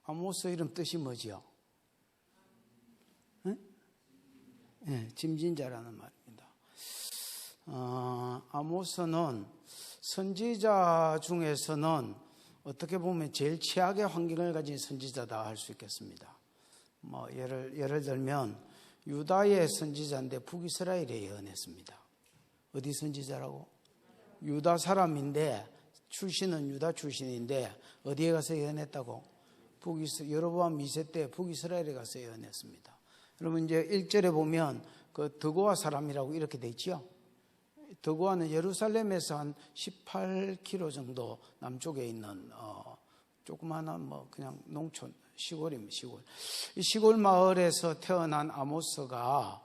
아모스 이름 뜻이 뭐지요? 짐진자라는 말입니다. 아모스는 선지자 중에서는 어떻게 보면 제일 최악의 환경을 가진 선지자다 할 수 있겠습니다. 예를 들면 유다의 선지자인데 북이스라엘에 예언했습니다. 어디 선지자라고? 유다 사람인데 출신은 유다 출신인데 어디에 가서 예언했다고? 여로보암 2세 때 북이스라엘에 가서 예언했습니다. 여러분 이제 1절에 보면 그 드고아 사람이라고 이렇게 돼 있죠. 드고아는 예루살렘에서 한 18km 정도 남쪽에 있는 조그마한 그냥 농촌 시골입니다. 이 시골 마을에서 태어난 아모스가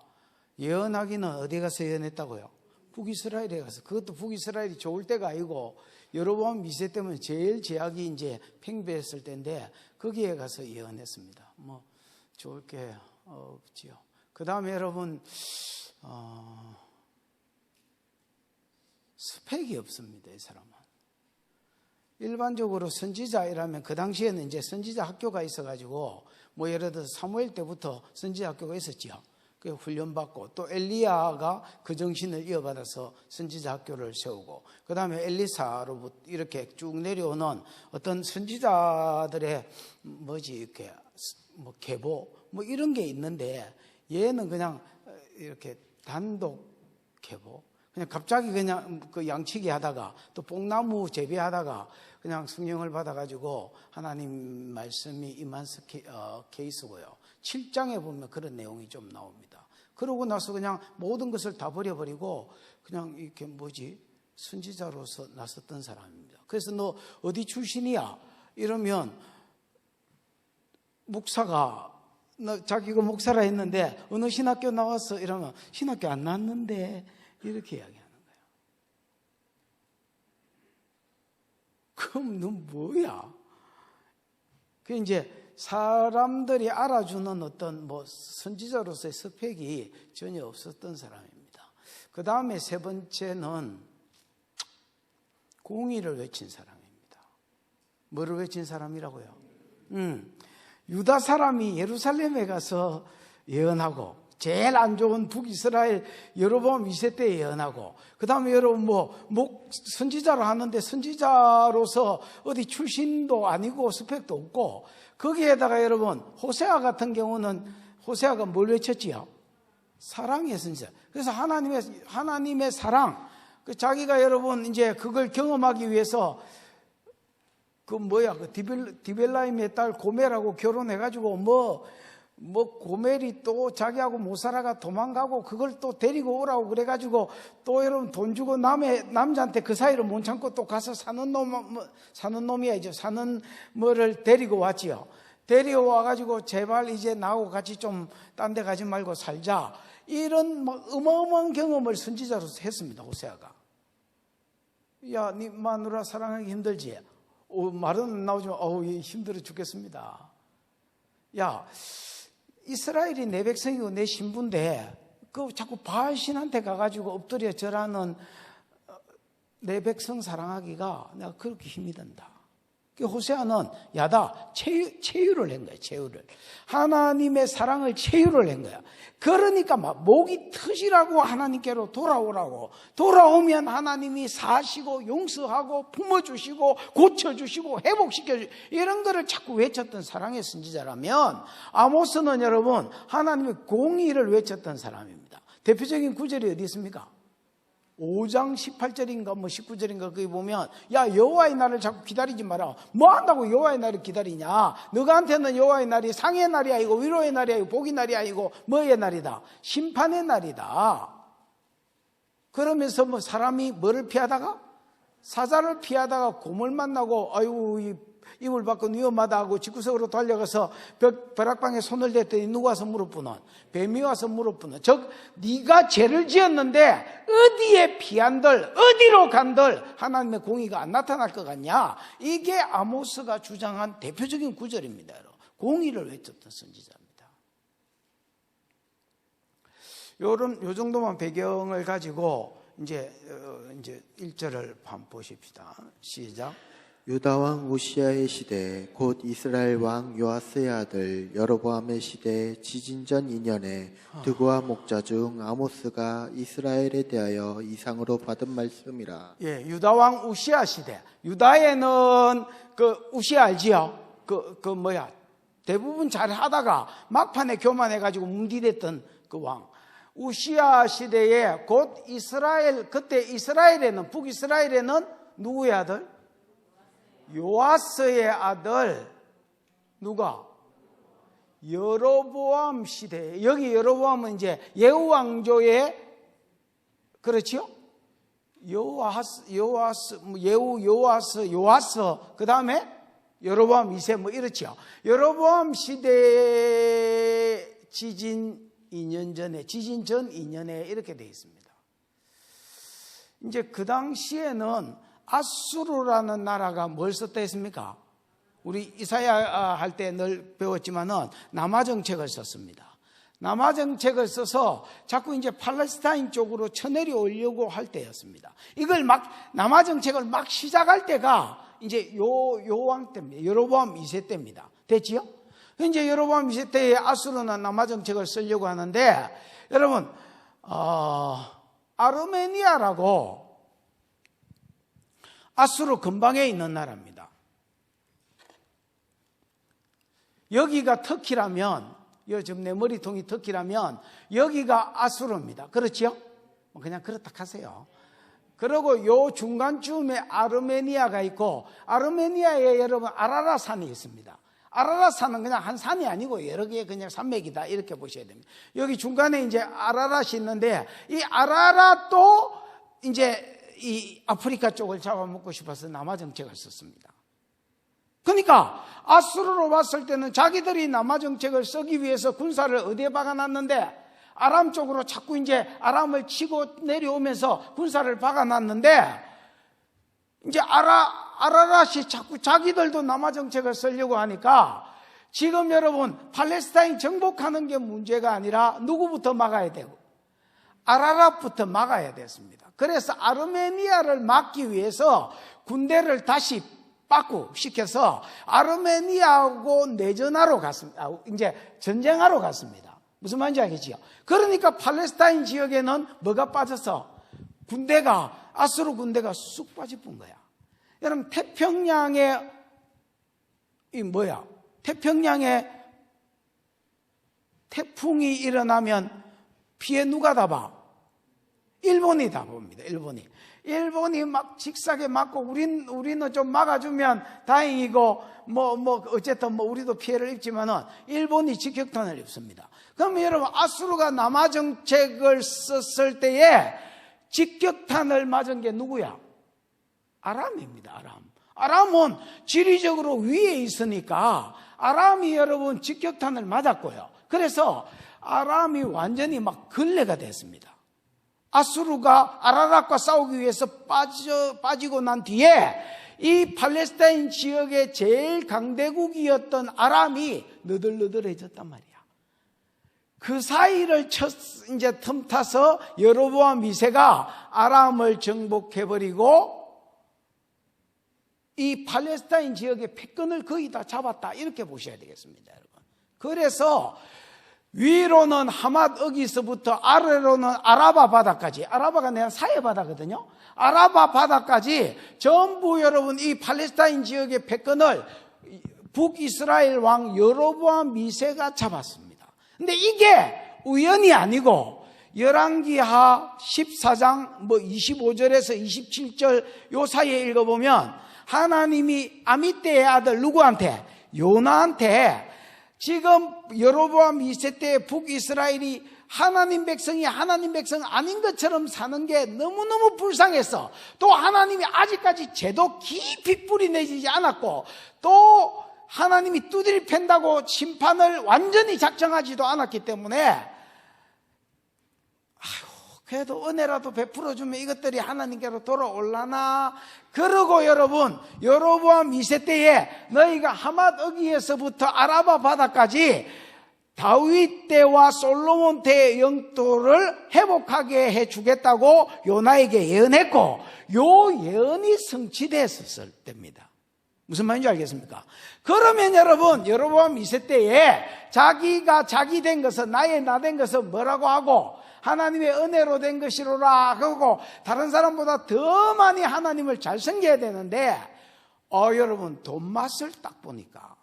예언하기는 어디 가서 예언했다고요? 북이스라엘에 가서. 그것도 북이스라엘이 좋을 때가 아니고 여로보암 2세 때문에 제일 제약이 이제 팽배했을 때인데 거기에 가서 예언했습니다. 좋을 게 없지요. 그 다음에 여러분 스펙이 없습니다. 이 사람은. 일반적으로 선지자이라면 그 당시에는 이제 선지자 학교가 있어가지고 예를 들어서 사무엘 때부터 선지자 학교가 있었지요. 그 훈련받고 또 엘리야가 그 정신을 이어받아서 선지자 학교를 세우고 그 다음에 엘리사로부터 이렇게 쭉 내려오는 어떤 선지자들의 이렇게 계보 이런 게 있는데 얘는 그냥 이렇게 단독 계보 그냥 갑자기 그냥 그 양치기 하다가 또 뽕나무 재배하다가 그냥 성령을 받아가지고 하나님 말씀이 임한 케이스고요. 7장에 보면 그런 내용이 좀 나옵니다. 그러고 나서 그냥 모든 것을 다 버려버리고 그냥 이렇게 선지자로서 나섰던 사람입니다. 그래서 너 어디 출신이야? 이러면 목사가 자기가 목사라 했는데 어느 신학교 나왔어? 이러면 신학교 안 나왔는데 이렇게 이야기하는 거예요. 그럼 너 뭐야? 그 이제 사람들이 알아주는 어떤 선지자로서의 스펙이 전혀 없었던 사람입니다. 그 다음에 세 번째는 공의를 외친 사람입니다. 뭐를 외친 사람이라고요? 유다 사람이 예루살렘에 가서 예언하고 제일 안 좋은 북이스라엘 여로보암 2세 때 예언하고 그 다음에 여러분 선지자로 하는데 선지자로서 어디 출신도 아니고 스펙도 없고 거기에다가 여러분 호세아 같은 경우는 호세아가 뭘 외쳤지요? 사랑의 선지자. 그래서 하나님의 사랑 자기가 여러분 이제 그걸 경험하기 위해서 디벨라임의 딸 고멜하고 결혼해가지고 고멜이 또 자기하고 못 살아가 도망가고 그걸 또 데리고 오라고 그래가지고 또 여러분 돈 주고 남자한테 그 사이를 못 참고 또 가서 사는 뭐를 데리고 왔지요. 데려와가지고 제발 이제 나하고 같이 좀 딴 데 가지 말고 살자. 이런 어마어마한 경험을 선지자로서 했습니다. 호세아가. 야, 네 마누라 사랑하기 힘들지? 말은 나오지만 힘들어 죽겠습니다. 야, 이스라엘이 내 백성이고 내 신부인데 자꾸 바알신한테 가가지고 엎드려 절하는 내 백성 사랑하기가 내가 그렇게 힘이 든다. 호세아는 체유를 한 거야. 체유를. 하나님의 사랑을 체유를 한 거야. 그러니까 목이 터지라고 하나님께로 돌아오라고. 돌아오면 하나님이 사시고 용서하고 품어주시고 고쳐주시고 회복시켜주시고 이런 거를 자꾸 외쳤던 사랑의 선지자라면 아모스는 여러분 하나님의 공의를 외쳤던 사람입니다. 대표적인 구절이 어디 있습니까? 5장 18절인가 19절인가 거기 보면 야 여호와의 날을 자꾸 기다리지 마라. 뭐 한다고 여호와의 날을 기다리냐? 너한테는 여호와의 날이 상의 날이 아니고 위로의 날이 아니고 복의 날이 아니고 뭐의 날이다? 심판의 날이다. 그러면서 사람이 뭐를 피하다가? 사자를 피하다가 곰을 만나고 아유 이불 밖은 위험하다 하고 집구석으로 달려가서 벼락방에 손을 댔더니 누가 와서 물어보는 뱀이 와서 물어보는 즉 네가 죄를 지었는데 어디에 피한들 어디로 간들 하나님의 공의가 안 나타날 것 같냐. 이게 아모스가 주장한 대표적인 구절입니다. 공의를 외쳤던 선지자입니다. 요 정도만 배경을 가지고 이제 1절을 한번 보십시다. 시작. 유다 왕 우시야의 시대 곧 이스라엘 왕 요아스의 아들 여로보암의 시대 지진전 2년에 드고와 목자 중 아모스가 이스라엘에 대하여 이상으로 받은 말씀이라. 예, 유다 왕 우시야 시대. 유다에는 그 우시야 알지요? 대부분 잘 하다가 막판에 교만해가지고 문디됐던 그 왕. 우시야 시대에 곧 이스라엘, 그때 이스라엘에는, 북이스라엘에는 누구의 아들? 요아스의 아들. 누가? 여로보암 시대. 여기 여로보암은 이제 예후 왕조의, 그렇죠? 요아스, 예후, 요아스, 그 다음에 여로보암 2세 뭐 이렇죠. 여로보암 시대 지진 2년 전에, 지진 전 2년에 이렇게 되어 있습니다. 이제 그 당시에는 아수르라는 나라가 뭘 썼다 했습니까? 우리 이사야 할 때 늘 배웠지만은 남하 정책을 썼습니다. 남하 정책을 써서 자꾸 이제 팔레스타인 쪽으로 쳐내려오려고 할 때였습니다. 이걸 남하 정책을 막 시작할 때가 이제 요 왕 때입니다. 여로보암 2세 때입니다. 됐지요? 이제 여로보암 2세 때에 아수르는 남하 정책을 쓰려고 하는데, 여러분, 아르메니아라고 아수르 근방에 있는 나라입니다. 여기가 터키라면, 지금 내 머리통이 터키라면 여기가 아수르입니다. 그렇죠? 그냥 그렇다 하세요. 그리고 요 중간쯤에 아르메니아가 있고, 아르메니아에 여러분 아라라산이 있습니다. 아라라산은 그냥 한 산이 아니고 여러 개의 그냥 산맥이다, 이렇게 보셔야 됩니다. 여기 중간에 이제 아라랏이 있는데, 이 아라랏도 이제 이 아프리카 쪽을 잡아먹고 싶어서 남하 정책을 썼습니다. 그러니까 아수르로 봤을 때는 자기들이 남하 정책을 쓰기 위해서 군사를 어디에 박아놨는데, 아람 쪽으로 자꾸 이제 아람을 치고 내려오면서 군사를 박아놨는데, 이제 아라랏이 자꾸 자기들도 남하 정책을 쓰려고 하니까, 지금 여러분 팔레스타인 정복하는 게 문제가 아니라 누구부터 막아야 되고? 아라랏부터 막아야 됐습니다. 그래서 아르메니아를 막기 위해서 군대를 다시 시켜서 아르메니아하고 내전하러 갔습니다. 이제 전쟁하러 갔습니다. 무슨 말인지 알겠지요? 그러니까 팔레스타인 지역에는 뭐가 빠져서 아수르 군대가 쑥 빠져본 거야. 여러분, 태평양에 태풍이 일어나면 피해 누가 다 봐? 일본이 다 봅니다. 일본이 막 직사게 맞고 우리는 좀 막아주면 다행이고 어쨌든 우리도 피해를 입지만은 일본이 직격탄을 입습니다. 그럼 여러분, 아수르가 남하 정책을 썼을 때에 직격탄을 맞은 게 누구야? 아람입니다. 아람은 지리적으로 위에 있으니까 아람이 여러분 직격탄을 맞았고요. 그래서 아람이 완전히 막 걸레가 됐습니다. 아수르가 아라랏과 싸우기 위해서 빠지고 난 뒤에 이 팔레스타인 지역의 제일 강대국이었던 아람이 너덜너덜해졌단 말이야. 그 사이를 이제 틈타서 여로보암 2세가 아람을 정복해버리고 이 팔레스타인 지역의 패권을 거의 다 잡았다, 이렇게 보셔야 되겠습니다, 여러분. 그래서 위로는 하맛 어기서부터 아래로는 아라바 바다까지, 아라바가 내가 사해 바다거든요. 아라바 바다까지 전부 여러분 이 팔레스타인 지역의 패권을 북이스라엘 왕 여로보암 2세가 잡았습니다. 근데 이게 우연이 아니고 열왕기하 14장 25절에서 27절 요 사이에 읽어보면 하나님이 아미떼의 아들 누구한테? 요나한테 지금 여로보암 2세 때 북이스라엘이 하나님 백성이 하나님 백성 아닌 것처럼 사는 게 너무너무 불쌍해서, 또 하나님이 아직까지 죄도 깊이 뿌리내리지 않았고, 또 하나님이 두드려 팬다고 심판을 완전히 작정하지도 않았기 때문에 그래도 은혜라도 베풀어주면 이것들이 하나님께로 돌아올라나. 그러고 여러분, 여로보암 2세 때에 너희가 하맛 어기에서부터 아라바 바다까지 다윗 때와 솔로몬 때의 영토를 회복하게 해주겠다고 요나에게 예언했고, 요 예언이 성취됐었을 때입니다. 무슨 말인지 알겠습니까? 그러면 여러분, 여로보암 2세 때에 자기가 자기 된 것은, 나의 나 된 것은 뭐라고 하고, 하나님의 은혜로 된 것이로라 그러고, 다른 사람보다 더 많이 하나님을 잘 섬겨야 되는데, 여러분 돈 맛을 딱 보니까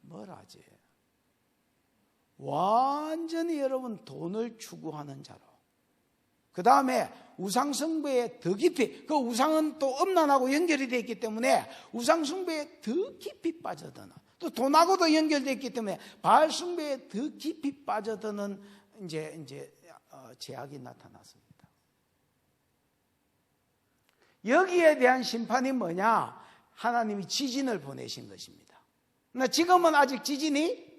뭐라지? 완전히 여러분 돈을 추구하는 자로. 그 다음에 우상숭배에 더 깊이, 그 우상은 또 음란하고 연결이 되어 있기 때문에 우상숭배에 더 깊이 빠져드는, 또 돈하고도 연결되어 있기 때문에 바알숭배에 더 깊이 빠져드는 이제 제약이 나타났습니다. 여기에 대한 심판이 뭐냐? 하나님이 지진을 보내신 것입니다. 그러나 지금은 아직 지진이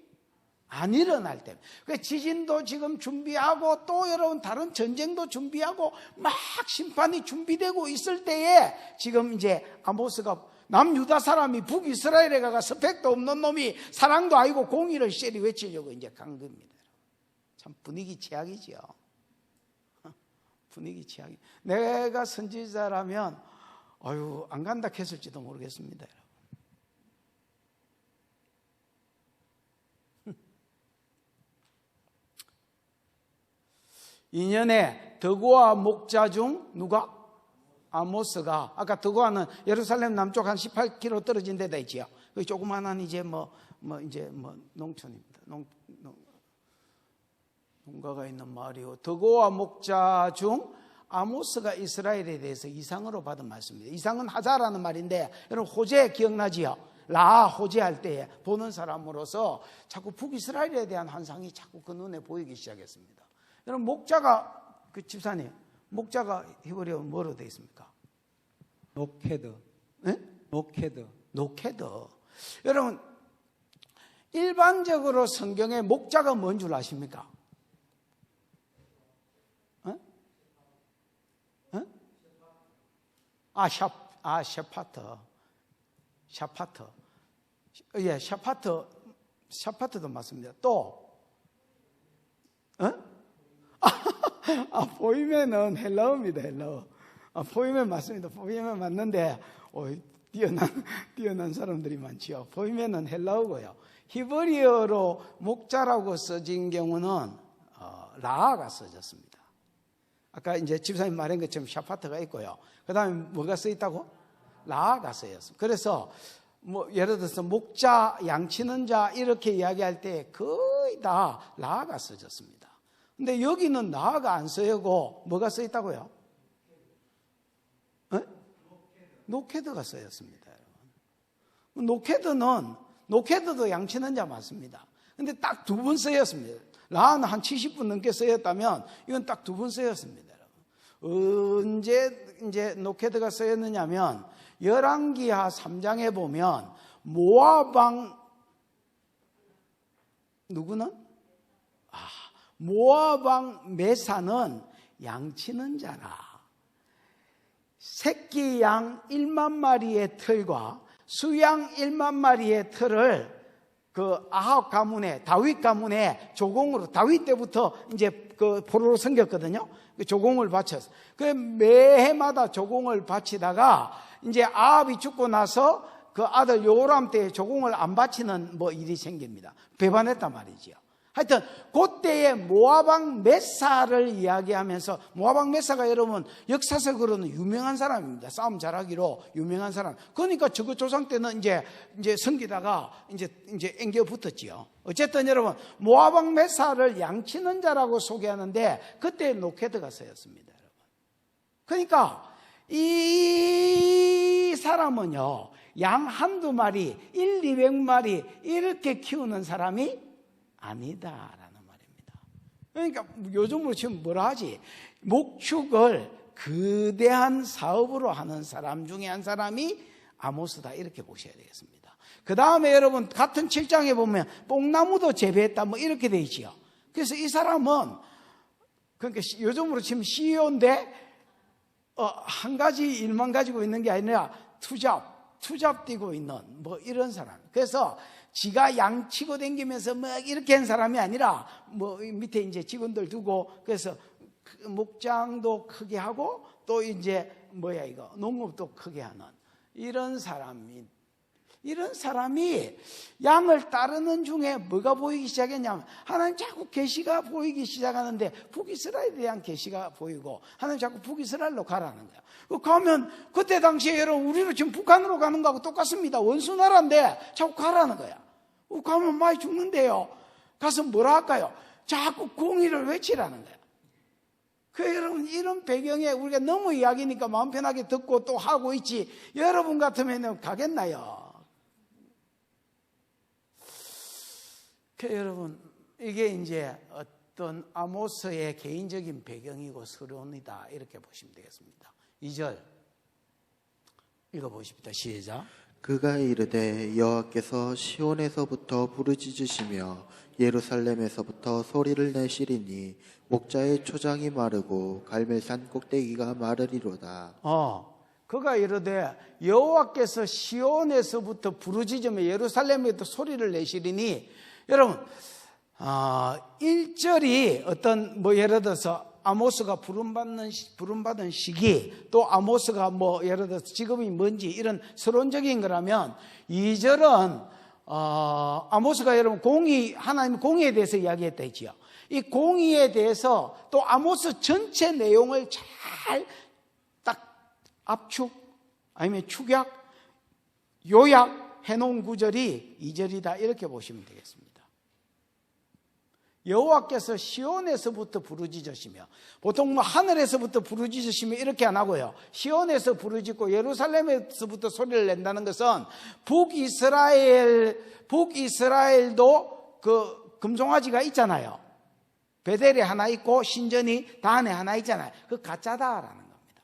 안 일어날 때입니다. 그러니까 지진도 지금 준비하고, 또 여러분 다른 전쟁도 준비하고 막 심판이 준비되고 있을 때에 지금 이제 아모스가, 남유다 사람이 북이스라엘에 가가 스펙도 없는 놈이 사랑도 아니고 공의를 세리 외치려고 이제 간 겁니다. 참 분위기 최악이죠. 분위기 최악이. 내가 선지자라면 안 간다 했을지도 모르겠습니다. 2년에 더고아 목자 중 누가? 아모스가. 아까 더고아는 예루살렘 남쪽 한 18km 떨어진 데다 있지요. 그 조그만한 이제 농촌입니다. 농가가 있는 마을이요. 더고아 목자 중 아모스가 이스라엘에 대해서 이상으로 받은 말씀입니다. 이상은 하자라는 말인데, 여러분 호재 기억나지요? 라 호재할 때에 보는 사람으로서 자꾸 북이스라엘에 대한 환상이 자꾸 그 눈에 보이기 시작했습니다. 여러분 목자가, 그 집사님, 목자가 히브리어 뭐로 되어 있습니까? 노케드. 네? 노케드. 노케드. 여러분 일반적으로 성경에 목자가 뭔 줄 아십니까? 샤파트. 예, 샤파트도 맞습니다. 또, 보이면은 헬라어입니다, 헬라어. 보이면 맞습니다. 보이면 맞는데, 뛰어난 사람들이 많지요. 보이면은 헬라어고요. 히브리어로 목자라고 써진 경우는, 라아가 써졌습니다. 아까 이제 집사님 말한 것처럼 샤파트가 있고요. 그 다음에 뭐가 써 있다고? 라아가 써있습니다. 그래서 예를 들어서 목자, 양치는 자 이렇게 이야기할 때 거의 다 라아가 써졌습니다. 근데 여기는 라아가 안 써있고 뭐가 써 있다고요? 노케드가 써있습니다. 노케드도 양치는 자 맞습니다. 근데 딱 두 번 쓰였습니다. 라아는 한 70분 넘게 쓰였다면 이건 딱 두 번 쓰였습니다. 언제 이제 노케드가 쓰였느냐면 열왕기하 3장에 보면 모압 왕 메사는 양치는 자라. 새끼 양 1만 마리의 털과 수양 1만 마리의 털을 그 아합 가문에, 다윗 가문에 조공으로, 다윗 때부터 이제 그 포로로 섬겼거든요. 그 조공을 바쳤어. 그 매해마다 조공을 바치다가 이제 아합이 죽고 나서 그 아들 요람 때 조공을 안 바치는 일이 생깁니다. 배반했단 말이지요. 하여튼 그때의 모압왕 메사를 이야기하면서, 모압왕 메사가 여러분 역사적으로는 유명한 사람입니다. 싸움 잘하기로 유명한 사람. 그러니까 저거 조상 때는 이제 섬기다가 이제 앵겨 붙었지요. 어쨌든 여러분 모압왕 메사를 양치는 자라고 소개하는데 그때 노케드가 쓰였습니다. 여러분. 그러니까 이 사람은요, 양 한두 마리, 200마리 이렇게 키우는 사람이 아니다라는 말입니다. 그러니까 요즘으로 지금 뭐라 하지? 목축을 거대한 사업으로 하는 사람 중에 한 사람이 아모스다, 이렇게 보셔야 되겠습니다. 그 다음에 여러분 같은 7장에 보면 뽕나무도 재배했다 이렇게 돼 있지요. 그래서 이 사람은 그러니까 요즘으로 지금 CEO인데 한 가지 일만 가지고 있는 게 아니라 투잡 뛰고 있는 이런 사람. 그래서 지가 양치고 다니면서 이렇게 한 사람이 아니라 밑에 이제 직원들 두고, 그래서 목장도 크게 하고 또 이제 농업도 크게 하는 이런 사람이 양을 따르는 중에 뭐가 보이기 시작했냐면 하나님 자꾸 계시가 보이기 시작하는데 북이스라엘에 대한 계시가 보이고 하나님 자꾸 북이스라엘로 가라는 거야. 가면 그때 당시에 여러분 우리는 지금 북한으로 가는 거하고 똑같습니다. 원수 나라인데 자꾸 가라는 거야. 가면 많이 죽는데요. 가서 뭐라 할까요? 자꾸 공의를 외치라는 거야. 여러분 이런 배경에 우리가 너무 이야기니까 마음 편하게 듣고 또 하고 있지 여러분 같으면 가겠나요? 여러분 이게 이제 어떤 아모스의 개인적인 배경이고 서론이다 이렇게 보시면 되겠습니다. 2절 읽어보십시다. 시작. 그가 이르되 여호와께서 시온에서부터 부르짖으시며 예루살렘에서부터 소리를 내시리니 목자의 초장이 마르고 갈멜산 꼭대기가 마르리로다. 그가 이르되 여호와께서 시온에서부터 부르짖으며 예루살렘에도 소리를 내시리니 여러분 1절이 어떤 예를 들어서 아모스가 부름받은 시기 또 아모스가 예를 들어서 직업이 뭔지 이런 서론적인 거라면 2절은 아모스가 여러분 하나님 공의에 대해서 이야기했다 했지요. 이 공의에 대해서 또 아모스 전체 내용을 잘 딱 압축 아니면 축약 요약 해놓은 구절이 2절이다 이렇게 보시면 되겠습니다. 여호와께서 시온에서부터 부르짖으시며 보통 하늘에서부터 부르짖으시며 이렇게 안 하고요. 시온에서 부르짖고 예루살렘에서부터 소리를 낸다는 것은 북이스라엘도 그 금송아지가 있잖아요. 베델에 하나 있고 신전이 다한에 하나 있잖아요. 그 가짜다라는 겁니다.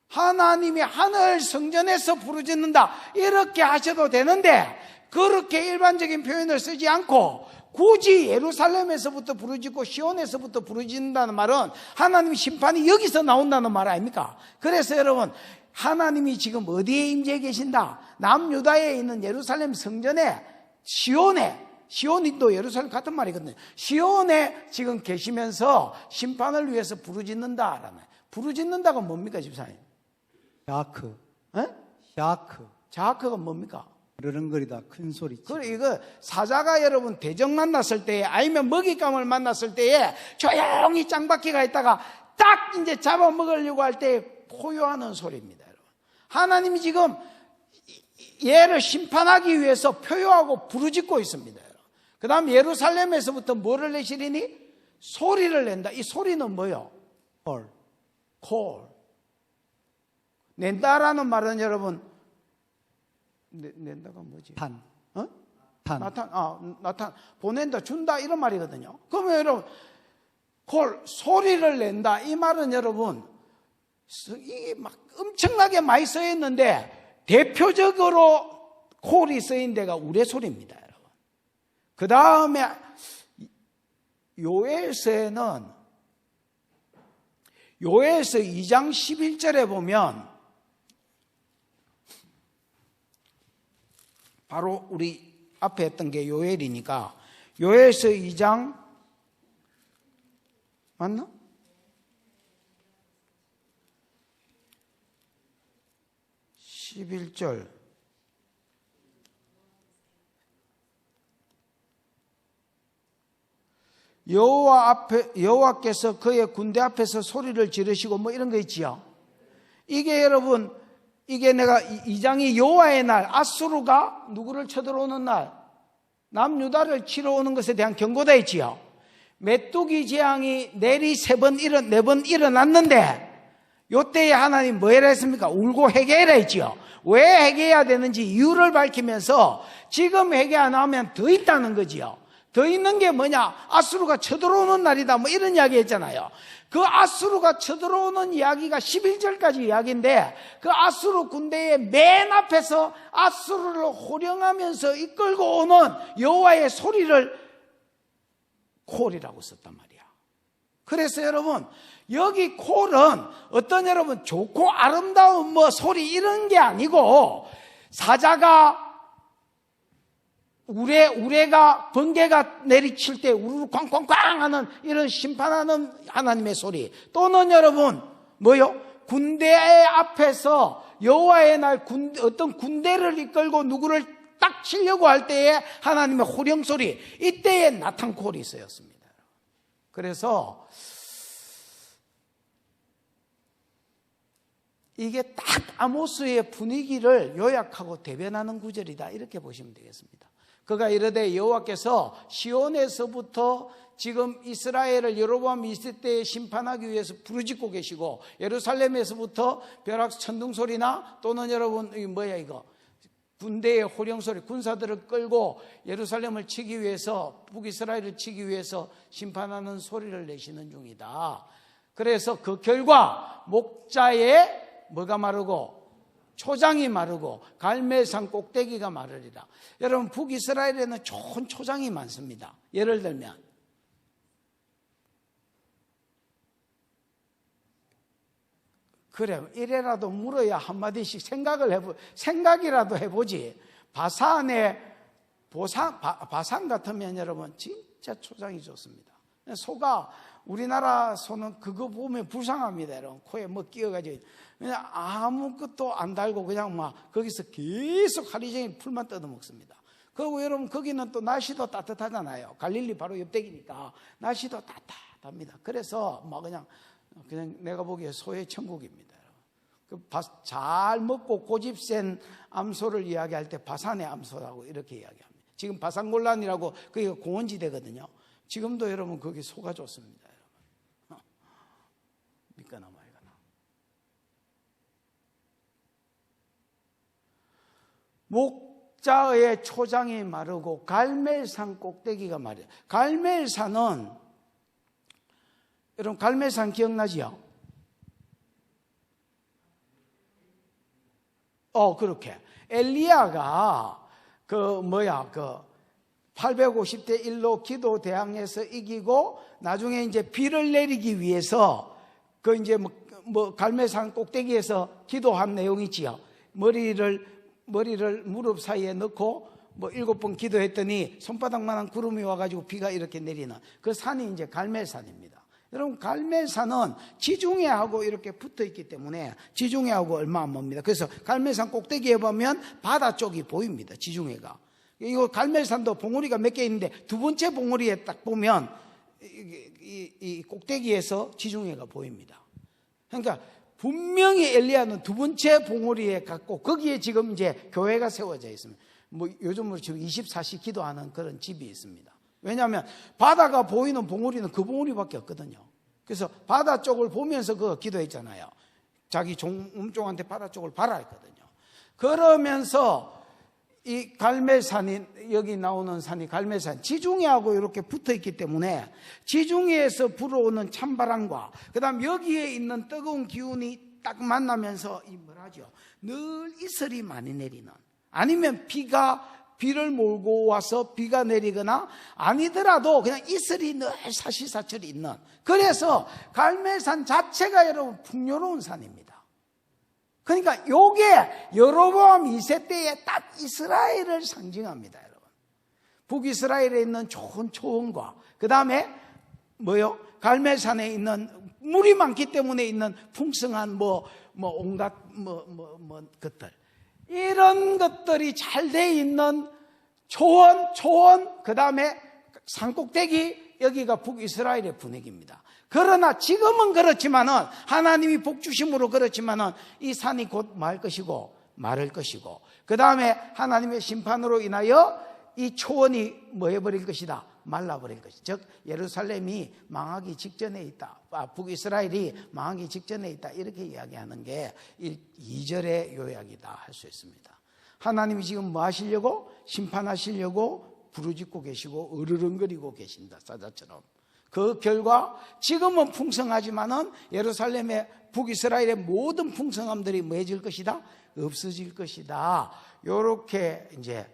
하나님이 하늘 성전에서 부르짖는다 이렇게 하셔도 되는데 그렇게 일반적인 표현을 쓰지 않고 굳이 예루살렘에서부터 부르짖고 시온에서부터 부르짖는다는 말은 하나님의 심판이 여기서 나온다는 말 아닙니까? 그래서 여러분 하나님이 지금 어디에 임재해 계신다? 남유다에 있는 예루살렘 성전에 시온이 또 예루살렘 같은 말이거든요. 시온에 지금 계시면서 심판을 위해서 부르짖는다라는 부르짖는다가 뭡니까 집사님? 샤크. 에? 샤크. 자크가 뭡니까? 으르렁거리다 큰 소리. 그래 이거 사자가 여러분 대적 만났을 때에 아니면 먹잇감을 만났을 때에 조용히 짱박히가 있다가 딱 이제 잡아먹으려고 할 때 포효하는 소리입니다. 여러분. 하나님이 지금 얘를 심판하기 위해서 표효하고 부르짖고 있습니다. 그 다음 예루살렘에서부터 뭐를 내시리니? 소리를 낸다. 이 소리는 뭐요? 콜. 낸다라는 말은 여러분 낸다가 뭐지? 탄. 나탄. 보낸다, 준다, 이런 말이거든요. 그러면 여러분, 소리를 낸다. 이 말은 여러분, 이게 막 엄청나게 많이 써있는데, 대표적으로 콜이 쓰인 데가 우레소리입니다, 여러분. 그 다음에, 요엘서에는, 요엘서 2장 11절에 보면, 바로 우리 앞에 했던 게 요엘이니까 요엘서 2장 맞나? 11절 여호와께서 그의 군대 앞에서 소리를 지르시고 뭐 이런 거 있지요. 이게 여러분 이게 내가 2장이 여호와의 날 아수르가 누구를 쳐들어오는 날 남유다를 치러 오는 것에 대한 경고다 했지요. 메뚜기 재앙이 내리 4번 일어났는데 요때에 하나님 뭐 해라 했습니까? 울고 회개해라 했지요. 왜 회개해야 되는지 이유를 밝히면서 지금 회개 안 하면 더 있다는 거지요. 더 있는 게 뭐냐? 아수르가 쳐들어오는 날이다 뭐 이런 이야기 했잖아요. 그 아수르가 쳐들어오는 이야기가 11절까지 이야기인데 그 아수르 군대의 맨 앞에서 아수르를 호령하면서 이끌고 오는 여호와의 소리를 콜이라고 썼단 말이야. 그래서 여러분 여기 콜은 어떤 여러분 좋고 아름다운 뭐 소리 이런 게 아니고 사자가 우레가 번개가 내리칠 때 우르르 쾅쾅쾅 하는 이런 심판하는 하나님의 소리 또는 여러분 뭐요? 군대 앞에서 여호와의 날 어떤 군대를 이끌고 누구를 딱 치려고 할 때에 하나님의 호령 소리, 이때에 나탄콜이 쓰였습니다. 그래서 이게 딱 아모스의 분위기를 요약하고 대변하는 구절이다, 이렇게 보시면 되겠습니다. 그가 이르되 여호와께서 시온에서부터 지금 이스라엘을 여로보암 2세 때에 심판하기 위해서 부르짖고 계시고, 예루살렘에서부터 벼락 천둥 소리나 또는 여러분 이거 군대의 호령 소리, 군사들을 끌고 예루살렘을 치기 위해서, 북이스라엘을 치기 위해서 심판하는 소리를 내시는 중이다. 그래서 그 결과 목자의 뭐가 마르고 초장이 마르고 갈멜산 꼭대기가 마르리라. 여러분, 북이스라엘에는 좋은 초장이 많습니다. 예를 들면 그래, 이래라도 물어야 한마디씩 생각이라도 해보지. 바산 같으면 여러분 진짜 초장이 좋습니다. 소가, 우리나라 소는 그거 보면 불쌍합니다. 여러분, 코에 뭐 끼어가지고 그냥 아무것도 안 달고 그냥 막 거기서 계속 하루 종일 풀만 뜯어 먹습니다. 그리고 여러분, 거기는 또 날씨도 따뜻하잖아요. 갈릴리 바로 옆대기니까 날씨도 따뜻합니다. 그래서 막 그냥 내가 보기에 소의 천국입니다. 잘 먹고 고집센 암소를 이야기할 때 바산의 암소라고 이렇게 이야기합니다. 지금 바산골란이라고 그게 공원지대거든요. 지금도 여러분 거기 소가 좋습니다. 여러분, 믿거나 말거나. 목자의 초장이 마르고 갈멜산 꼭대기가 마르요. 갈멜산은, 여러분 갈멜산 기억나지요? 그렇게 엘리야가 850대 1로 기도 대항에서 이기고 나중에 이제 비를 내리기 위해서 이제 갈멜산 꼭대기에서 기도한 내용이 있지요. 머리를 무릎 사이에 넣고 7번 기도했더니 손바닥만한 구름이 와가지고 비가 이렇게 내리는 그 산이 이제 갈멜산입니다. 여러분, 갈멜산은 지중해하고 이렇게 붙어 있기 때문에 지중해하고 얼마 안 멉니다. 그래서 갈멜산 꼭대기에 보면 바다 쪽이 보입니다. 지중해가. 이거 갈멜산도 봉우리가 몇 개 있는데 두 번째 봉우리에 딱 보면 이 꼭대기에서 지중해가 보입니다. 그러니까 분명히 엘리야는 두 번째 봉우리에 갔고, 거기에 지금 이제 교회가 세워져 있습니다. 요즘으로 지금 24시 기도하는 그런 집이 있습니다. 왜냐하면 바다가 보이는 봉우리는 그 봉우리밖에 없거든요. 그래서 바다 쪽을 보면서 그거 기도했잖아요. 자기 몸종한테 바다 쪽을 봐라 했거든요. 그러면서 이 갈멜산이, 여기 나오는 산이 갈멜산, 지중해하고 이렇게 붙어 있기 때문에 지중해에서 불어오는 찬바람과 그 다음 여기에 있는 뜨거운 기운이 딱 만나면서 늘 이슬이 많이 내리는, 아니면 비를 몰고 와서 비가 내리거나, 아니더라도 그냥 이슬이 늘 사시사철이 있는, 그래서 갈멜산 자체가 여러분 풍요로운 산입니다. 그러니까 요게 여로보암 2세 때에 딱 이스라엘을 상징합니다, 여러분. 북이스라엘에 있는 좋은 초원과 그 다음에 갈멜산에 있는 물이 많기 때문에 있는 풍성한 온갖 것들, 이런 것들이 잘 돼 있는 초원, 그 다음에 산꼭대기, 여기가 북이스라엘의 분위기입니다. 그러나 지금은 그렇지만은, 하나님이 복 주심으로 그렇지만은 이 산이 곧 말 것이고 마를 것이고, 그 다음에 하나님의 심판으로 인하여 이 초원이 해버릴 것이다, 말라버릴 것이다. 즉 예루살렘이 망하기 직전에 있다, 북이스라엘이 망하기 직전에 있다, 이렇게 이야기하는 게 2절의 요약이다 할 수 있습니다. 하나님이 지금 뭐 하시려고? 심판하시려고 부르짖고 계시고 으르렁거리고 계신다, 사자처럼. 그 결과 지금은 풍성하지만은 예루살렘의 북이스라엘의 모든 풍성함들이 뭐해질 것이다? 없어질 것이다. 요렇게 이제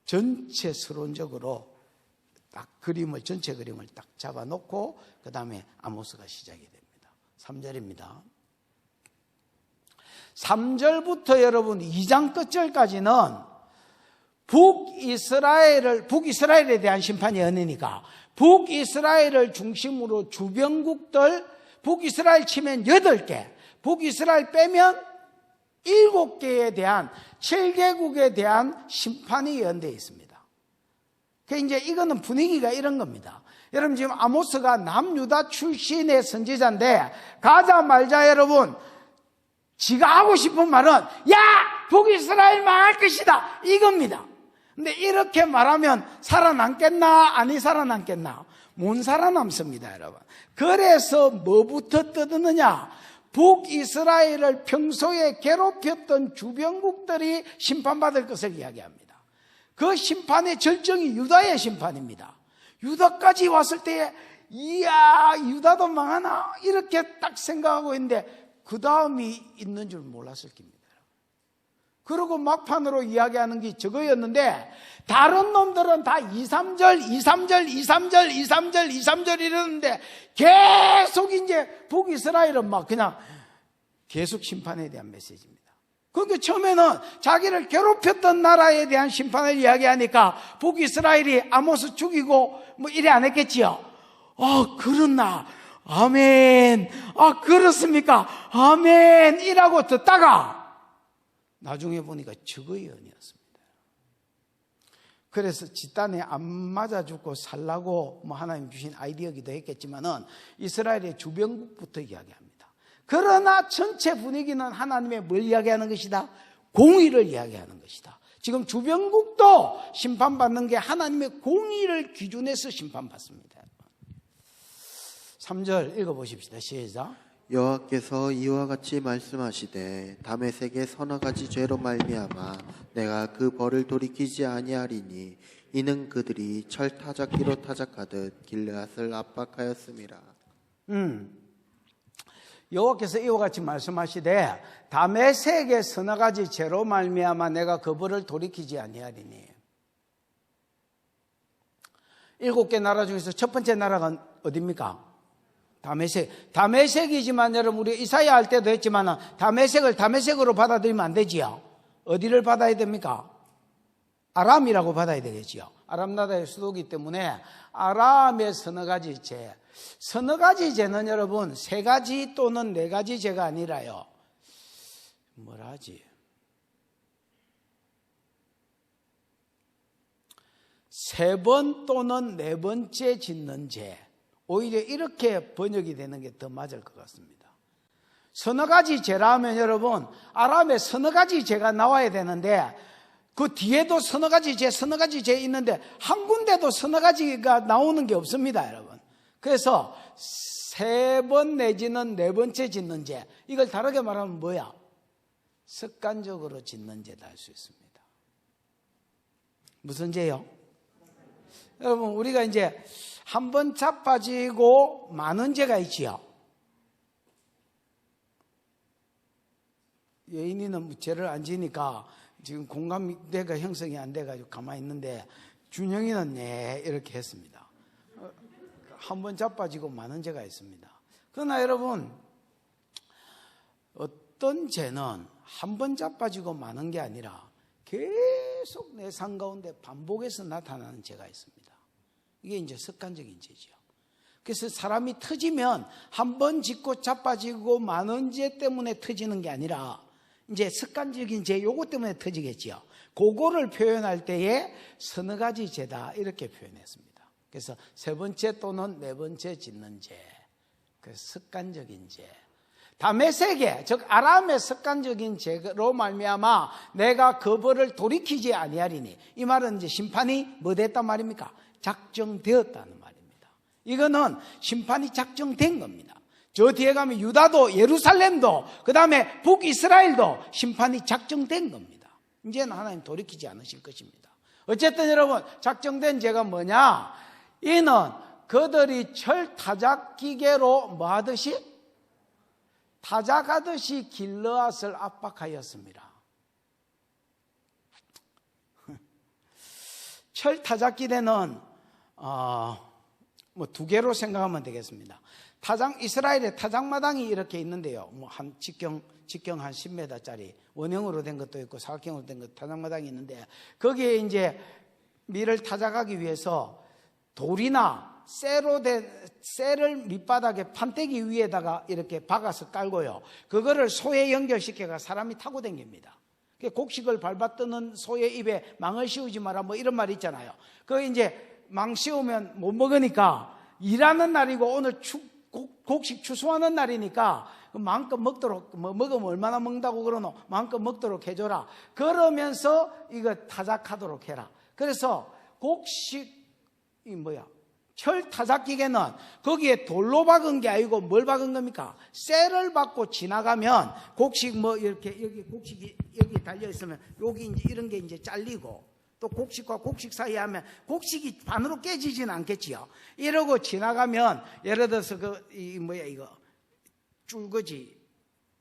전체서론적으로 딱 전체 그림을 딱 잡아놓고 그 다음에 아모스가 시작이 됩니다. 3절입니다. 3절부터 여러분 2장 끝절까지는 북이스라엘에 대한 심판이 아니니까 북이스라엘을 중심으로 주변국들, 북이스라엘 치면 8개, 북이스라엘 빼면 7개에 대한 7개국에 대한 심판이 예언되어 있습니다. 그 이제 이거는 분위기가 이런 겁니다. 여러분 지금 아모스가 남유다 출신의 선지자인데 가자말자 여러분 지가 하고 싶은 말은 야 북이스라엘 망할 것이다 이겁니다. 근데 이렇게 말하면 살아남겠나 아니 살아남겠나 못 살아남습니다 여러분. 그래서 뭐부터 뜯느냐 북이스라엘을 평소에 괴롭혔던 주변국들이 심판받을 것을 이야기합니다. 그 심판의 절정이 유다의 심판입니다. 유다까지 왔을 때에 이야 유다도 망하나 이렇게 딱 생각하고 있는데 그 다음이 있는 줄 몰랐을 겁니다. 그리고 막판으로 이야기하는 게 저거였는데 다른 놈들은 다 2, 3절, 2, 3절, 2, 3절, 2, 3절, 2, 3절 이러는데 계속 이제 북이스라엘은 막 그냥 계속 심판에 대한 메시지입니다. 그러니까 처음에는 자기를 괴롭혔던 나라에 대한 심판을 이야기하니까 북이스라엘이 아모스 죽이고 뭐 이래 안 했겠지요. 그렇나. 아멘. 그렇습니까? 아멘. 이라고 듣다가 나중에 보니까 적의 예언이었습니다. 그래서 집단에 안 맞아 죽고 살라고 뭐 하나님 주신 아이디어기도 했겠지만은 이스라엘의 주변국부터 이야기합니다. 그러나 전체 분위기는 하나님의 뭘 이야기하는 것이다? 공의를 이야기하는 것이다. 지금 주변국도 심판받는 게 하나님의 공의를 기준해서 심판받습니다. 3절 읽어보십시다. 시작. 여호와께서 이와 같이 말씀하시되 다메섹의 서너 가지 죄로 말미암아 내가 그 벌을 돌이키지 아니하리니 이는 그들이 철 타작기로 타작하듯 길르앗을 압박하였음이라. 여호와께서 이와 같이 말씀하시되 다메섹의 서너 가지 죄로 말미암아 내가 그 벌을 돌이키지 아니하리니. 7개 나라 중에서 첫 번째 나라가 어디입니까? 다메섹이지만 여러분 우리 이사야 할 때도 했지만 다메섹을 다메섹으로 받아들이면 안 되지요. 어디를 받아야 됩니까? 아람이라고 받아야 되겠지요. 아람 나라의 수도이기 때문에 아람의 서너 가지 죄. 서너 가지 죄는 여러분 3가지 또는 4가지 죄가 아니라요. 뭐라 하지? 3번 또는 4번째 짓는 죄. 오히려 이렇게 번역이 되는 게 더 맞을 것 같습니다. 서너 가지 죄라 하면 여러분 아람에 서너 가지 죄가 나와야 되는데 그 뒤에도 서너 가지 죄 있는데 한 군데도 서너 가지가 나오는 게 없습니다 여러분. 그래서 3번 내지는 4번째 짓는 죄, 이걸 다르게 말하면 뭐야? 습관적으로 짓는 죄다 할 수 있습니다. 무슨 죄요? 여러분 우리가 이제 한 번 자빠지고 많은 죄가 있지요. 예인이는 죄를 안 지니까 지금 공감대가 형성이 안 돼가지고 가만히 있는데 준영이는 네 이렇게 했습니다. 한 번 자빠지고 많은 죄가 있습니다. 그러나 여러분 어떤 죄는 한 번 자빠지고 많은 게 아니라 계속 내 삶 가운데 반복해서 나타나는 죄가 있습니다. 이게 이제 습관적인 죄죠. 그래서 사람이 터지면 한 번 짓고 자빠지고 많은 죄 때문에 터지는 게 아니라 이제 습관적인 죄 요거 때문에 터지겠지요. 그거를 표현할 때에 서너 가지 죄다 이렇게 표현했습니다. 그래서 3번째 또는 4번째 짓는 죄, 그 습관적인 죄. 다메섹의 즉 아람의 습관적인 죄로 말미암아 내가 그 벌을 돌이키지 아니하리니. 이 말은 이제 심판이 뭐 됐단 말입니까? 작정되었다는 말입니다. 이거는 심판이 작정된 겁니다. 저 뒤에 가면 유다도 예루살렘도 그 다음에 북이스라엘도 심판이 작정된 겁니다. 이제는 하나님 돌이키지 않으실 것입니다. 어쨌든 여러분 작정된 죄가 뭐냐? 이는 그들이 철 타작 기계로 뭐 하듯이? 타작하듯이 길르앗을 압박하였습니다. 철 타작기대는 뭐 2개로 생각하면 되겠습니다. 이스라엘의 타작마당이 이렇게 있는데요. 뭐 한 직경 한 10m짜리 원형으로 된 것도 있고 사각형으로 된 것 타작마당이 있는데 거기에 이제 밀을 타작하기 위해서 돌이나 쇠로 된 쇠를 밑바닥에 판때기 위에다가 이렇게 박아서 깔고요. 그거를 소에 연결시켜가 사람이 타고 다닙니다. 곡식을 밟아뜨는 소의 입에 망을 씌우지 마라 뭐 이런 말이 있잖아요. 그 이제 망 씌우면 못 먹으니까 일하는 날이고 오늘 곡식 추수하는 날이니까 마음껏 먹도록 먹으면 얼마나 먹는다고 그러노? 마음껏 먹도록 해줘라. 그러면서 이거 타작하도록 해라. 그래서 철 타작기계는 거기에 돌로 박은 게 아니고 뭘 박은 겁니까? 쇠를 박고 지나가면 곡식 이렇게 여기 곡식이 여기 달려 있으면 여기 이제 이런 게 이제 잘리고 또 곡식과 곡식 사이에 하면 곡식이 반으로 깨지지는 않겠지요. 이러고 지나가면 예를 들어서 이거 줄거지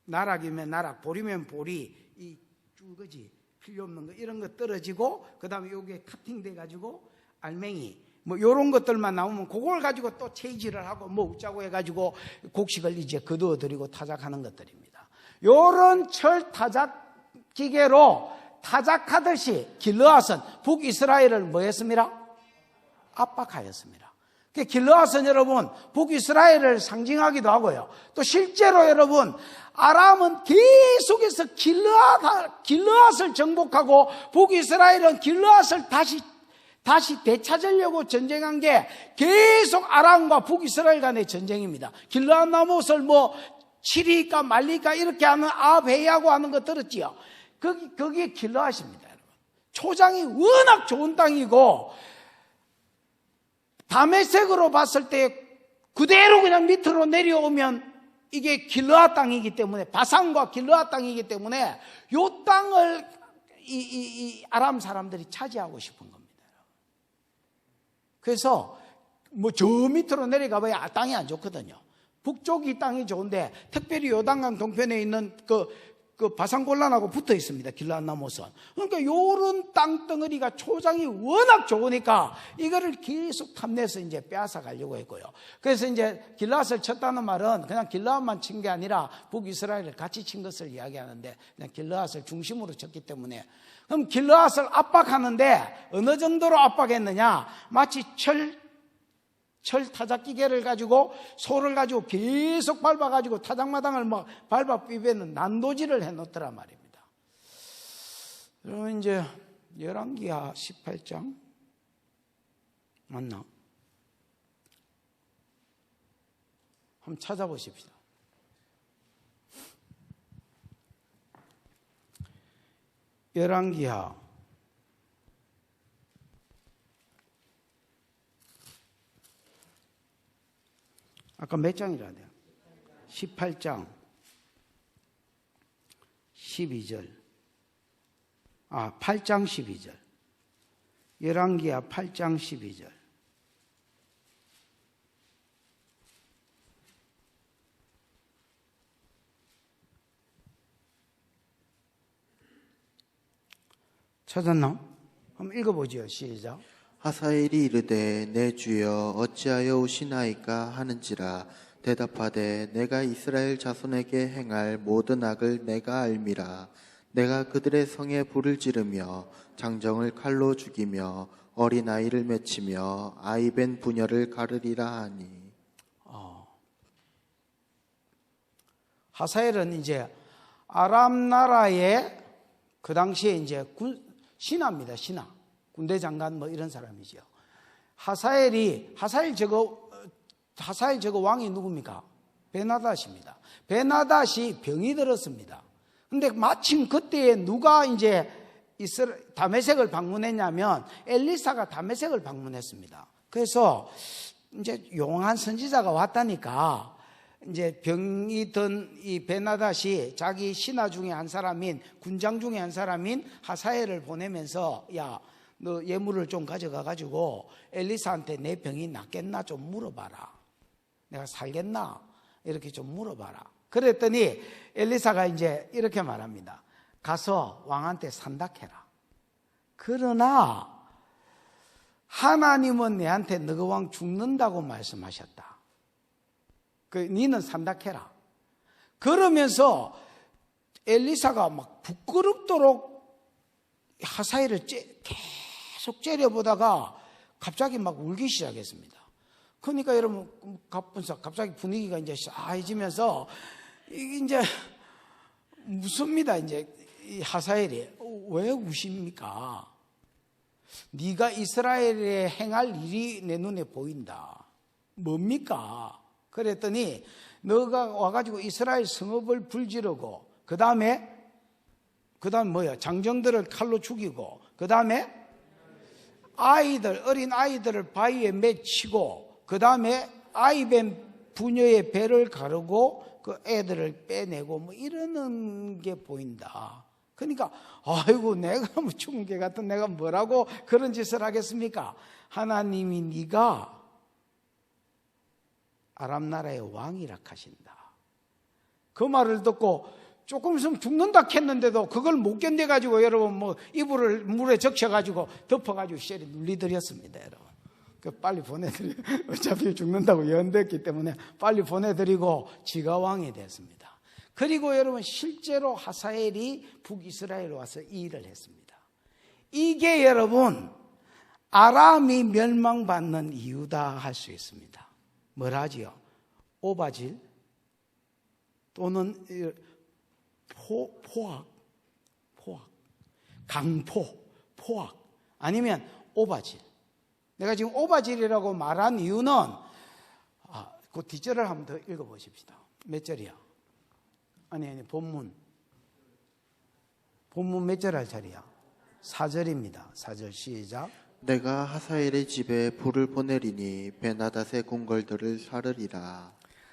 나락이면 나락, 보리면 보리, 이 줄거지 필요 없는 거 이런 거 떨어지고 그다음에 여기에 카팅돼 가지고 알맹이 요런 것들만 나오면 그걸 가지고 또 체질을 하고 웃자고 해가지고 곡식을 이제 거두어 드리고 타작하는 것들입니다. 요런 철 타작 기계로 타작하듯이 길르앗은 북이스라엘을 뭐 했습니다? 압박하였습니다. 길르앗은 여러분 북이스라엘을 상징하기도 하고요. 또 실제로 여러분 아람은 계속해서 길르앗을 정복하고 북이스라엘은 길르앗을 다시 되찾으려고 전쟁한 게 계속 아람과 북이스라엘 간의 전쟁입니다. 길르앗 나못을 치리까 말리까 이렇게 하는 아베이하고 하는 거 들었지요? 거기에 길르앗입니다, 여러분. 초장이 워낙 좋은 땅이고 다메섹으로 봤을 때 그대로 그냥 밑으로 내려오면 이게 길르앗 땅이기 때문에 바산과 길르앗 땅이기 때문에 이 땅을 이 아람 사람들이 차지하고 싶은 겁니다. 그래서 저 밑으로 내려가봐야 땅이 안 좋거든요. 북쪽이 땅이 좋은데 특별히 요단강 동편에 있는 그 바산골란하고 붙어 있습니다. 길르앗 나못은. 그러니까 요런 땅덩어리가 초장이 워낙 좋으니까 이거를 계속 탐내서 이제 빼앗아 가려고 했고요. 그래서 이제 길르앗을 쳤다는 말은 그냥 길르앗만 친 게 아니라 북이스라엘을 같이 친 것을 이야기하는데 그냥 길르앗을 중심으로 쳤기 때문에 그럼 길르앗을 압박하는데 어느 정도로 압박했느냐? 마치 철 타작기계를 가지고 소를 가지고 계속 밟아가지고 타작마당을 밟아 삐배는 난도질을 해놓더란 말입니다. 그러면 이제 열왕기하 18장 맞나? 한번 찾아보십시다. 열왕기하 18장 12절 8장 12절 열왕기하 8장 12절 찾았나? 한번 읽어보죠. 시작. 하사엘이 이르되 내 주여 어찌하여 오시나이까 하는지라 대답하되 내가 이스라엘 자손에게 행할 모든 악을 내가 알미라. 내가 그들의 성에 불을 지르며 장정을 칼로 죽이며 어린아이를 맺히며 아이벤 부녀를 가르리라 하니. 하사엘은 이제 아람 나라의 그 당시에 이제 신하입니다. 신하. 군대 장관 이런 사람이죠. 하사엘 저거 왕이 누굽니까? 베나닷입니다. 베나닷이 병이 들었습니다. 근데 마침 그때에 누가 이제 다메섹을 방문했냐면 엘리사가 다메섹을 방문했습니다. 그래서 이제 용한 선지자가 왔다니까 이제 병이 든 이 베나닷이 자기 신하 중에 한 사람인 군장 중에 한 사람인 하사엘을 보내면서 야, 너 예물을 좀 가져가 가지고 엘리사한테 내 병이 낫겠나 좀 물어봐라. 내가 살겠나? 이렇게 좀 물어봐라. 그랬더니 엘리사가 이제 이렇게 말합니다. 가서 왕한테 산닥해라. 그러나 하나님은 내한테 너가 왕 죽는다고 말씀하셨다. 니는 산닥해라. 그러면서 엘리사가 막 부끄럽도록 하사엘을 계속 째려보다가 갑자기 막 울기 시작했습니다. 그러니까 여러분 갑자기 분위기가 이제 싸해지면서 이게 이제 묻습니다. 이제 이 하사엘이 왜 우십니까? 네가 이스라엘에 행할 일이 내 눈에 보인다. 뭡니까? 그랬더니 너가 와가지고 이스라엘 성읍을 불지르고 그 다음에 뭐야? 장정들을 칼로 죽이고 그 다음에 어린 아이들을 바위에 맺히고 그 다음에 아이뱀 부녀의 배를 가르고 그 애들을 빼내고 뭐 이러는 게 보인다. 그러니까 아이고 내가 뭐 죽은 개 같은 내가 뭐라고 그런 짓을 하겠습니까? 하나님이 네가 아람 나라의 왕이라 하신다. 그 말을 듣고 조금 있으면 죽는다 했는데도 그걸 못 견뎌가지고 여러분 뭐 이불을 물에 적셔가지고 덮어가지고 쉘이 눌리드렸습니다. 여러분 빨리 보내드려. 어차피 죽는다고 예언됐기 때문에 빨리 보내드리고 지가 왕이 됐습니다. 그리고 여러분 실제로 하사엘이 북이스라엘에 와서 이 일을 했습니다. 이게 여러분 아람이 멸망받는 이유다 할 수 있습니다. 뭐라지요? 오바질 또는 포악, 강포, 포악 아니면 오바질. 내가 지금 오바질이라고 말한 이유는 그 뒷절을 한번 더 읽어보십시다. 몇 절이야? 아니 본문 몇 절 할 자리야? 4절입니다. 4절 시작. 내가 하사엘의 집에 불을 보내리니 베나닷의 궁궐들을 사르리라.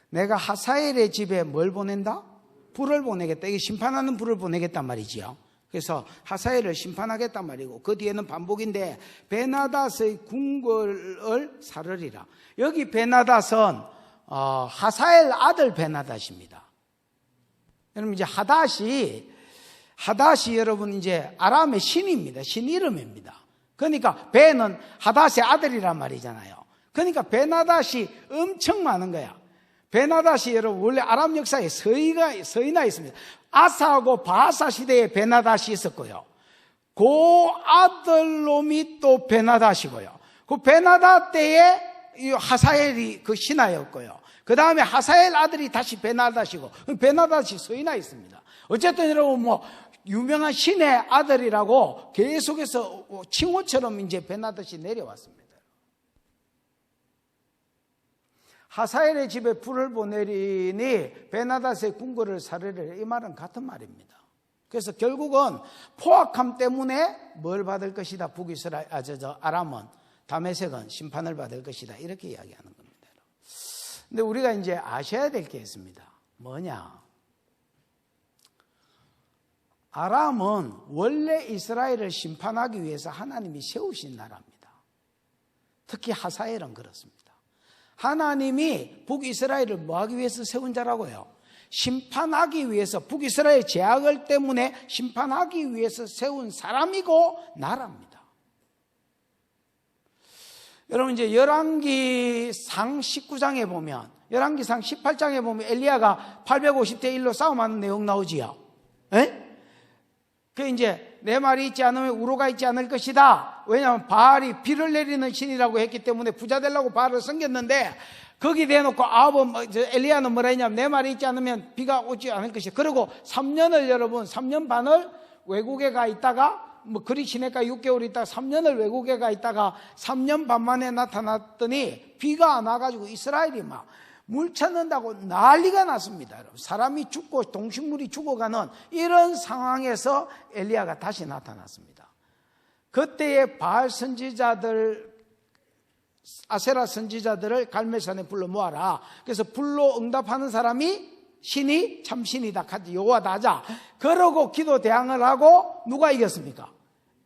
내가 하사엘의 집에 뭘 보낸다? 불을 보내겠다. 이게 심판하는 불을 보내겠단 말이지요. 그래서 하사엘을 심판하겠단 말이고 그 뒤에는 반복인데 베나닷의 궁궐을 사르리라. 여기 베나닷은 하사엘 아들 베나닷입니다. 여러분 이제 하닷이 여러분 이제 아람의 신입니다. 신 이름입니다. 그러니까 베는 하닷의 아들이란 말이잖아요. 그러니까 베나닷이 엄청 많은 거야. 베나닷이 여러분 원래 아람 역사에 서이나 있습니다. 아사하고 바하사 시대에 베나닷이 있었고요. 그 아들놈이 또 베나닷이고요. 그 베나닷 때에 하사엘이 그 신하였고요. 그 다음에 하사엘 아들이 다시 베나닷이고 베나닷이 서이나 있습니다. 어쨌든 여러분 뭐 유명한 신의 아들이라고 계속해서 칭호처럼 이제 베나닷이 내려왔습니다. 하사엘의 집에 불을 보내리니 베나닷의 궁궐을 사르리라. 이 말은 같은 말입니다. 그래서 결국은 포악함 때문에 뭘 받을 것이다. 북이스라엘, 아람은, 다메섹은 심판을 받을 것이다. 이렇게 이야기하는 겁니다. 근데 우리가 이제 아셔야 될 게 있습니다. 뭐냐? 아람은 원래 이스라엘을 심판하기 위해서 하나님이 세우신 나라입니다. 특히 하사엘은 그렇습니다. 하나님이 북이스라엘을 뭐하기 위해서 세운 자라고요? 심판하기 위해서, 북이스라엘 죄악을 때문에 심판하기 위해서 세운 사람이고 나라입니다. 여러분 이제 열왕기상 19장에 보면, 열왕기상 18장에 보면 엘리야가 850대 1로 싸움하는 내용 나오지요. 에? 그 이제 내 말이 있지 않으면 우로가 있지 않을 것이다. 왜냐하면 바알이 비를 내리는 신이라고 했기 때문에 부자 되려고 바알을 섬겼는데 거기 대놓고 엘리야는 뭐라 했냐면 내 말이 있지 않으면 비가 오지 않을 것이다. 그리고 3년을 여러분 3년 반을 외국에 가 있다가 뭐 그리 지내까 6개월 있다가 3년을 외국에 가 있다가 3년 반 만에 나타났더니 비가 안 와가지고 이스라엘이 막 물 찾는다고 난리가 났습니다. 여러분. 사람이 죽고 동식물이 죽어가는 이런 상황에서 엘리야가 다시 나타났습니다. 그때의 바알 선지자들, 아세라 선지자들을 갈멜산에 불러 모아라. 그래서 불로 응답하는 사람이 신이 참신이다. 여호와다 하자. 그러고 기도 대항을 하고 누가 이겼습니까?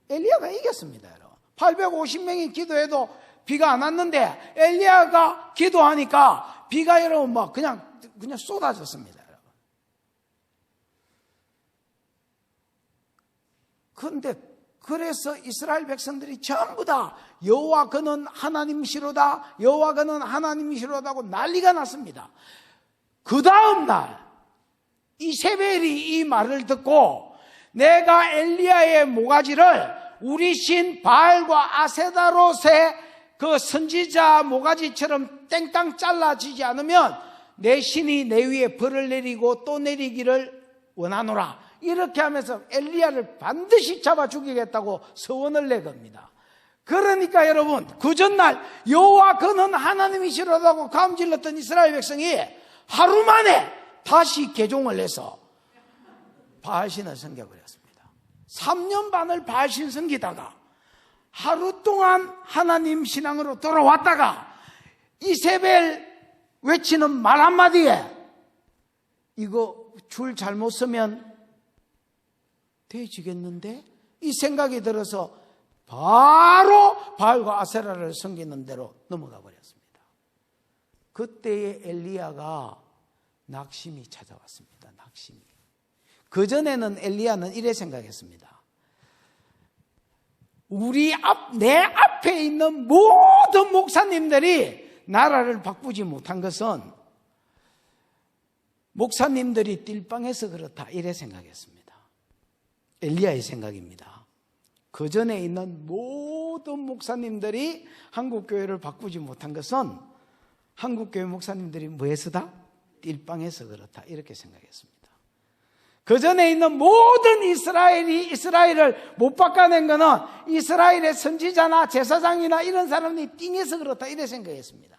엘리야가 이겼습니다. 여러분. 850명이 기도해도 비가 안 왔는데 엘리야가 기도하니까 비가 여러분 막 그냥 쏟아졌습니다. 여러분. 그런데 그래서 이스라엘 백성들이 전부 다 여호와 그는 하나님이시로다, 여호와 그는 하나님이시로다고 난리가 났습니다. 그 다음 날 이세벨이 이 말을 듣고 내가 엘리야의 모가지를 우리 신 바알과 아세다롯의 그 선지자 모가지처럼 땡땅 잘라지지 않으면 내 신이 내 위에 벌을 내리고 또 내리기를 원하노라. 이렇게 하면서 엘리야를 반드시 잡아 죽이겠다고 서원을 내겁니다. 그러니까 여러분, 그 전날 여호와 그는 하나님이시로라고 감질렀던 이스라엘 백성이 하루 만에 다시 개종을 해서 바알신을 섬겨버렸습니다. 3년 반을 바알신 섬기다가 하루 동안 하나님 신앙으로 돌아왔다가 이세벨 외치는 말 한마디에 이거 줄 잘못 서면 돼지겠는데? 이 생각이 들어서 바로 바알과 아세라를 섬기는 대로 넘어가 버렸습니다. 그때의 엘리야가 낙심이 찾아왔습니다. 낙심이. 그전에는 엘리야는 이래 생각했습니다. 내 앞에 있는 모든 목사님들이 나라를 바꾸지 못한 것은 목사님들이 띨빵해서 그렇다, 이래 생각했습니다. 엘리야의 생각입니다. 그 전에 있는 모든 목사님들이 한국교회를 바꾸지 못한 것은 한국교회 목사님들이 뭐해서다? 띨빵해서 그렇다, 이렇게 생각했습니다. 그 전에 있는 모든 이스라엘을 못 바꿔낸 것은 이스라엘의 선지자나 제사장이나 이런 사람들이 띵해서 그렇다, 이래 생각했습니다.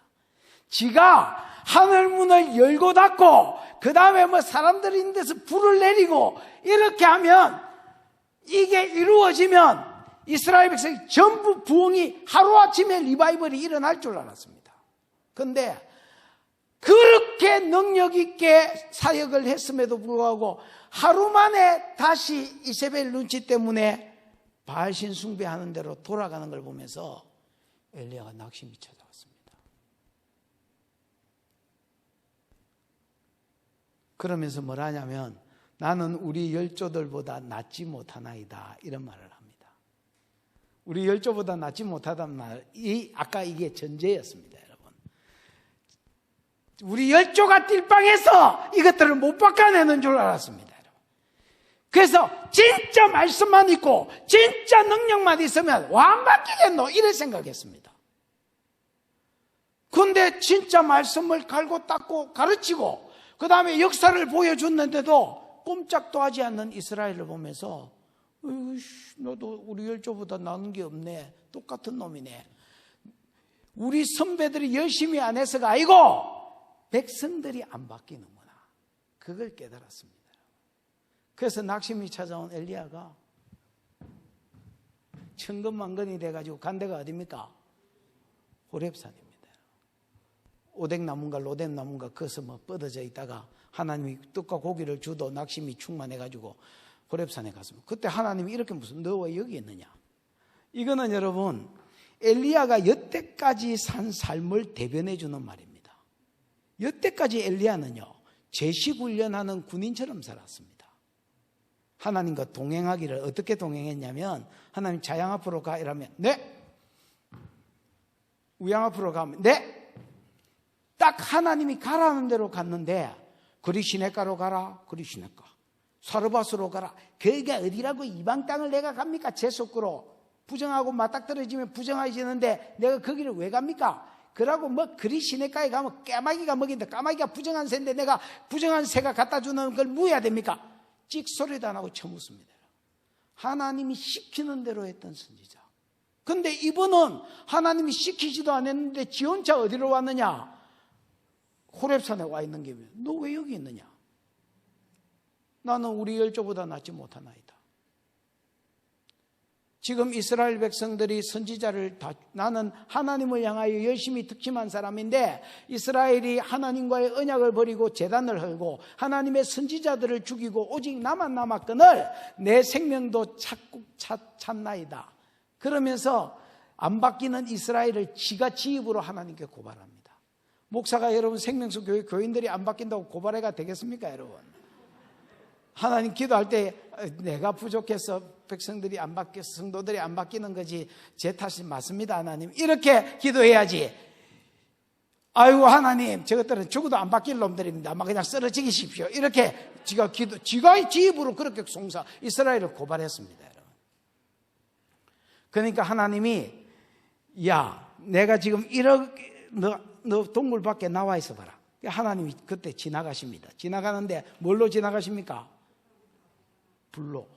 지가 하늘문을 열고 닫고 그 다음에 뭐 사람들이 있는 데서 불을 내리고 이렇게 하면, 이게 이루어지면 이스라엘 백성이 전부 부흥이 하루아침에 리바이벌이 일어날 줄 알았습니다. 그런데 그렇게 능력 있게 사역을 했음에도 불구하고 하루 만에 다시 이세벨 눈치 때문에 바알신 숭배하는 대로 돌아가는 걸 보면서 엘리야가 낙심이 찾아왔습니다. 그러면서 뭐라 하냐면, 나는 우리 열조들보다 낫지 못하나이다, 이런 말을 합니다. 우리 열조보다 낫지 못하다는 말이 아까 이게 전제였습니다. 여러분, 우리 열조가 띨빵해서 이것들을 못 바꿔내는 줄 알았습니다. 여러분. 그래서 진짜 말씀만 있고 진짜 능력만 있으면 왕 바뀌겠노, 이래 생각했습니다. 그런데 진짜 말씀을 갈고 닦고 가르치고 그 다음에 역사를 보여줬는데도 꼼짝도 하지 않는 이스라엘을 보면서 너도 우리 열조보다 나은 게 없네, 똑같은 놈이네. 우리 선배들이 열심히 안 해서가 아니고 백성들이 안 바뀌는구나, 그걸 깨달았습니다. 그래서 낙심이 찾아온 엘리야가 천근만근이 돼가지고 간 데가 어디입니까? 호렙산입니다. 오뎅나무인가 로뎀나무인가 거기서 뭐 뻗어져 있다가 하나님이 떡과 고기를 주도 낙심이 충만해가지고 호렙산에 갔습니다. 그때 하나님이 이렇게 무슨, 너 왜 여기 있느냐? 이거는 여러분 엘리야가 여태까지 산 삶을 대변해 주는 말입니다. 여태까지 엘리야는요 제식훈련하는 군인처럼 살았습니다. 하나님과 동행하기를 어떻게 동행했냐면, 하나님 자양 앞으로 가 이러면 네, 우양 앞으로 가면 네, 딱 하나님이 가라는 대로 갔는데, 그리 시내가로 가라, 그리 시내가, 사르밧으로 가라, 거기가 어디라고 이방 땅을 내가 갑니까? 제 속구로 부정하고 맞닥뜨려지면 부정해지는데 내가 거기를 왜 갑니까? 그러고 뭐 그리 시내가에 가면 까마귀가 먹인다, 까마귀가 부정한 새인데 내가 부정한 새가 갖다 주는 걸 뭐해야 됩니까? 찍소리도 안 하고 쳐묻습니다. 하나님이 시키는 대로 했던 선지자. 근데 이분은 하나님이 시키지도 않았는데 지 혼자 어디로 왔느냐? 호렙산에 와 있는 게, 너 왜 여기 있느냐? 나는 우리 열조보다 낫지 못하나이다. 지금 이스라엘 백성들이 선지자를 나는 하나님을 향하여 열심히 득심한 사람인데, 이스라엘이 하나님과의 언약을 버리고 제단을 헐고 하나님의 선지자들을 죽이고 오직 나만 남았거늘 내 생명도 찾나이다. 그러면서 안 바뀌는 이스라엘을 지가 지 입으로 하나님께 고발합니다. 목사가 여러분 생명수 교회 교인들이 안 바뀐다고 고발해가 되겠습니까, 여러분? 하나님 기도할 때 내가 부족해서 백성들이 안 바뀌어, 성도들이 안 바뀌는 거지 제 탓이 맞습니다, 하나님, 이렇게 기도해야지. 아이고 하나님, 저것들은 죽어도 안 바뀔 놈들입니다, 아마 그냥 쓰러지십시오, 이렇게 지가 지 입으로 그렇게 이스라엘을 고발했습니다, 여러분. 그러니까 하나님이, 야, 내가 지금 이렇게 너 동굴 밖에 나와 있어 봐라. 하나님이 그때 지나가십니다. 지나가는데 뭘로 지나가십니까? 불로.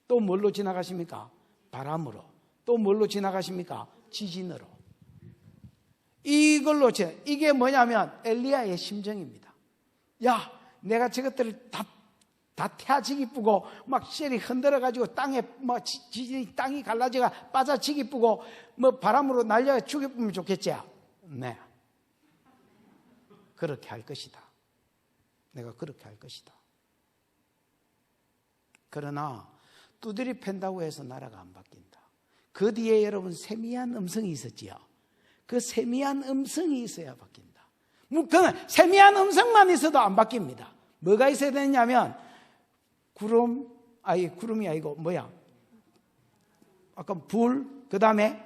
또 뭘로 지나가십니까? 바람으로. 또 뭘로 지나가십니까? 지진으로. 이걸로 이게 뭐냐면 엘리야의 심정입니다. 야, 내가 저것들을 다 태아지기 뿌고 막 셀이 흔들어가지고 땅에 뭐 지진이 땅이 갈라져가 빠져지기 뿌고 뭐 바람으로 날려 죽여보면 좋겠지? 네, 그렇게 할 것이다. 내가 그렇게 할 것이다. 그러나 두드리 팬다고 해서 나라가 안 바뀐다. 그 뒤에 여러분 세미한 음성이 있었지요. 그 세미한 음성이 있어야 바뀐다. 그건 세미한 음성만 있어도 안 바뀝니다. 뭐가 있어야 되냐면 구름이 아니고 뭐야? 아까 불, 그 다음에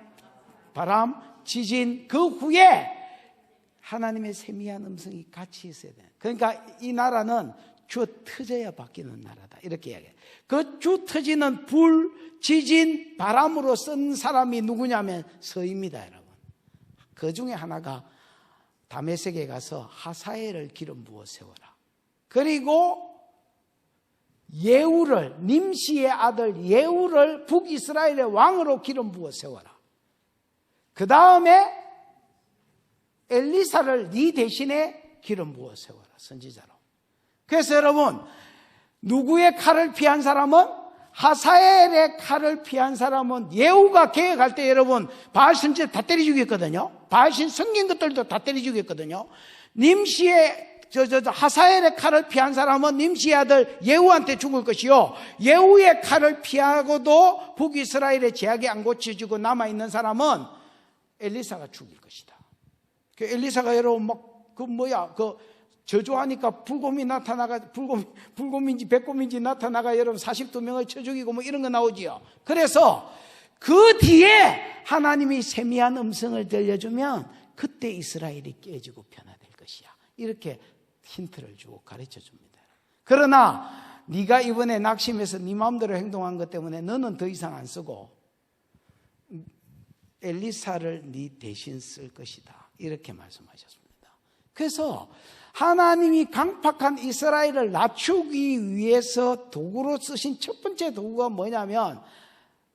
바람, 지진, 그 후에 하나님의 세미한 음성이 같이 있어야 돼. 그러니까 이 나라는 주 터져야 바뀌는 나라다. 이렇게 이야기해요. 그 주 터지는 불, 지진, 바람으로 쓴 사람이 누구냐면 서입니다, 여러분. 그 중에 하나가 다메섹에 가서 하사엘을 기름 부어 세워라. 그리고 예후를, 님시의 아들 예후를 북이스라엘의 왕으로 기름 부어 세워라. 그 다음에 엘리사를 네 대신에 기름 부어 세워라. 선지자로. 그래서 여러분, 누구의 칼을 피한 사람은, 하사엘의 칼을 피한 사람은 예후가 계획할 때 여러분 바알 선지자 다 때려 죽였거든요. 바알신 성긴 것들도 다 때려 죽였거든요. 님시의 하사엘의 칼을 피한 사람은 님시의 아들 예후한테 죽을 것이요, 예후의 칼을 피하고도 북이스라엘의 제약이 안 고쳐지고 남아있는 사람은 엘리사가 죽일 것이다. 그 엘리사가 여러분 저주하니까 불곰이 나타나가, 불곰인지 백곰인지 나타나가 여러분 42명을 쳐 죽이고 뭐 이런 거 나오지요. 그래서 그 뒤에 하나님이 세미한 음성을 들려주면 그때 이스라엘이 깨지고 변화될 것이야. 이렇게 힌트를 주고 가르쳐 줍니다. 그러나 네가 이번에 낙심해서 네 마음대로 행동한 것 때문에 너는 더 이상 안 쓰고 엘리사를 네 대신 쓸 것이다. 이렇게 말씀하셨습니다. 그래서 하나님이 강팍한 이스라엘을 낮추기 위해서 도구로 쓰신 첫 번째 도구가 뭐냐면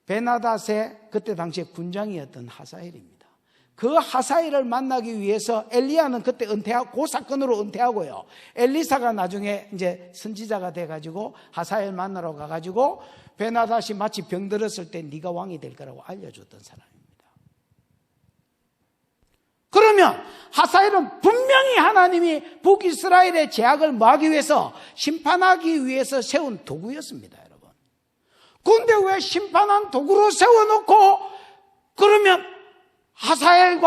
베나닷의 그때 당시에 군장이었던 하사엘입니다. 그 하사엘을 만나기 위해서 엘리야는 그때 은퇴하고, 그 사건으로 은퇴하고요, 엘리사가 나중에 이제 선지자가 돼가지고 하사엘 만나러 가가지고 베나닷이 마치 병들었을 때 네가 왕이 될 거라고 알려줬던 사람입니다. 그러면 하사엘은 분명히 하나님이 북이스라엘의 제약을 막기 위해서, 심판하기 위해서 세운 도구였습니다, 여러분. 그런데 왜 심판한 도구로 세워놓고 그러면 하사의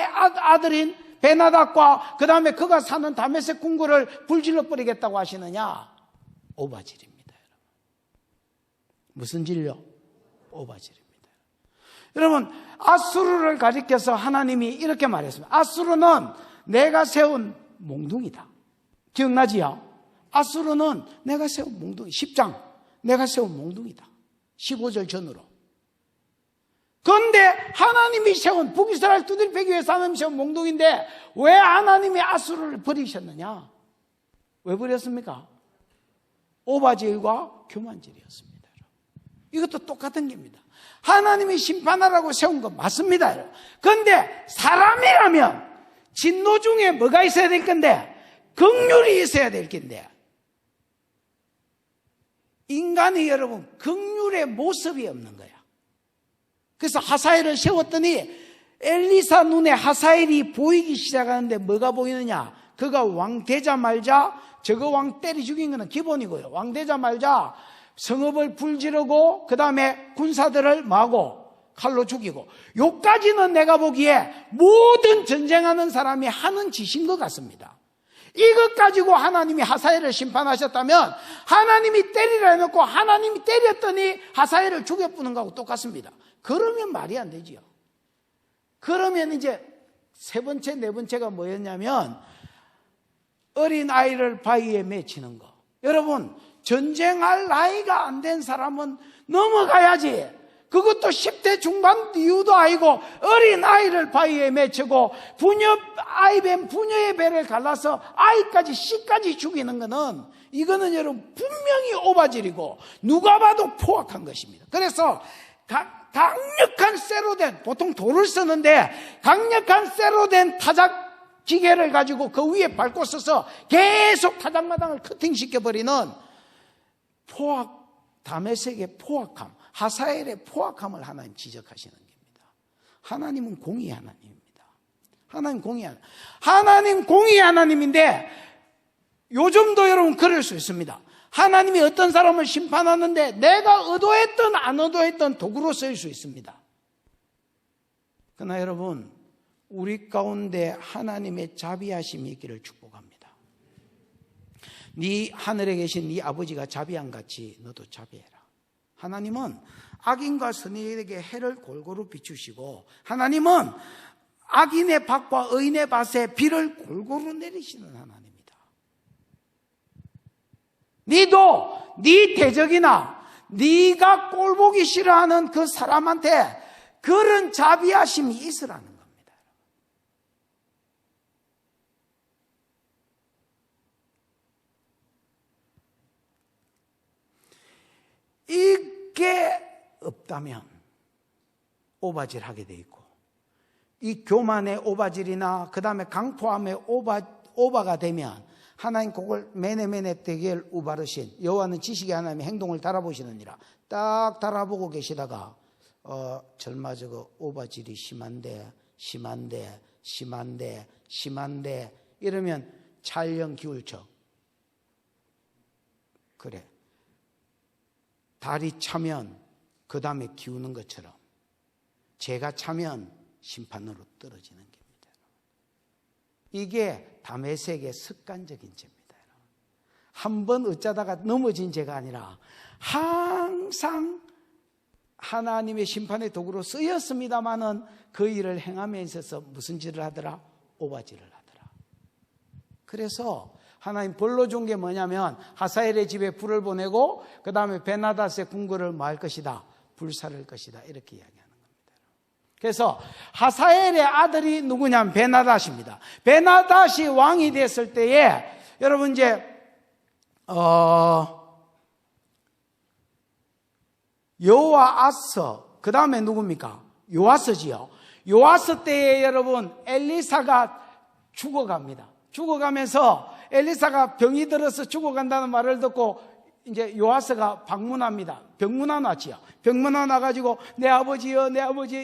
아들인 베나닷과 그 다음에 그가 사는 다메섹 궁궐을 불질러 버리겠다고 하시느냐? 오바질입니다, 여러분. 무슨 진료? 오바질입니다. 여러분, 아수르를 가리켜서 하나님이 이렇게 말했습니다. 아수르는 내가 세운 몽둥이다. 기억나지요? 아수르는 내가 세운 몽둥이, 10장 내가 세운 몽둥이다. 15절 전으로. 그런데 하나님이 세운, 북이스라엘 두들 패기 위해서 하나님이 세운 몽둥인데 왜 하나님이 아수르를 버리셨느냐? 왜 버렸습니까? 오바질과 교만질이었습니다. 이것도 똑같은 겁니다. 하나님이 심판하라고 세운 거 맞습니다. 그런데 사람이라면 진노 중에 뭐가 있어야 될 건데? 긍휼이 있어야 될 건데, 인간이 여러분 긍휼의 모습이 없는 거야. 그래서 하사엘을 세웠더니 엘리사 눈에 하사엘이 보이기 시작하는데 뭐가 보이느냐? 그가 왕 되자마자, 저거 왕 때려 죽인 거는 기본이고요, 왕 되자마자 성읍을 불지르고 그 다음에 군사들을 마고 칼로 죽이고, 요까지는 내가 보기에 모든 전쟁하는 사람이 하는 짓인 것 같습니다. 이것 가지고 하나님이 하사엘을 심판하셨다면 하나님이 때리라 해놓고 하나님이 때렸더니 하사엘을 죽여부는 거하고 똑같습니다. 그러면 말이 안 되지요. 그러면 이제 세 번째, 네 번째가 뭐였냐면 어린 아이를 바위에 맺히는 거. 여러분, 전쟁할 나이가 안 된 사람은 넘어가야지. 그것도 10대 중반 이유도 아니고 어린 아이를 바위에 맺히고 부녀의 배를 갈라서 아이까지 씨까지 죽이는 거는 이거는 여러분 분명히 오바질이고 누가 봐도 포악한 것입니다. 그래서 강력한 쇠로 된, 보통 돌을 쓰는데 강력한 쇠로 된 타작 기계를 가지고 그 위에 밟고 서서 계속 타작마당을 커팅시켜버리는 다메섹의 포악함, 하사엘의 포악함을 하나님 지적하시는 겁니다. 하나님은 공의 하나님입니다. 하나님 공의 하나님인데 요즘도 여러분 그럴 수 있습니다. 하나님이 어떤 사람을 심판하는데 내가 의도했든 안 의도했든 도구로 쓰일 수 있습니다. 그러나 여러분, 우리 가운데 하나님의 자비하심이 있기를 축복합니다. 네 하늘에 계신 네 아버지가 자비한 같이 너도 자비해라. 하나님은 악인과 선인에게 해를 골고루 비추시고 하나님은 악인의 밭과 의인의 밭에 비를 골고루 내리시는 하나님입니다. 너도 네 대적이나 네가 꼴보기 싫어하는 그 사람한테 그런 자비하심이 있으라는 겁니다. 이게 없다면 오바질하게 돼 있고 이 교만의 오바질이나 그 다음에 강포함의 오바가 되면 하나님 그걸 매네매네 대결 우바르신 여호와는 지식의 하나님의 행동을 달아보시느니라. 딱 달아보고 계시다가 절마 저거 오바질이 심한데 이러면 찰령 기울쳐. 그래. 달이 차면 그 다음에 기우는 것처럼 재가 차면 심판으로 떨어지는 겁니다. 이게 다메섹의 습관적인 죄입니다. 한 번 어쩌다가 넘어진 죄가 아니라 항상 하나님의 심판의 도구로 쓰였습니다마는 그 일을 행함에 있어서 무슨 짓을 하더라? 오바질을 하더라. 그래서 하나님 벌로 준 게 뭐냐면 하사엘의 집에 불을 보내고 그 다음에 베나닷의 궁궐을 뭐 할 것이다? 불사를 것이다. 이렇게 이야기하는 겁니다. 그래서 하사엘의 아들이 누구냐면 베나닷입니다. 베나닷이 왕이 됐을 때에 여러분 이제 여호아스 그 다음에 누굽니까? 요아스지요. 요아스 때에 여러분 엘리사가 죽어갑니다. 죽어가면서 엘리사가 병이 들어서 죽어간다는 말을 듣고 이제 요아스가 방문합니다. 병문안 왔지요. 병문안 와가지고 내 아버지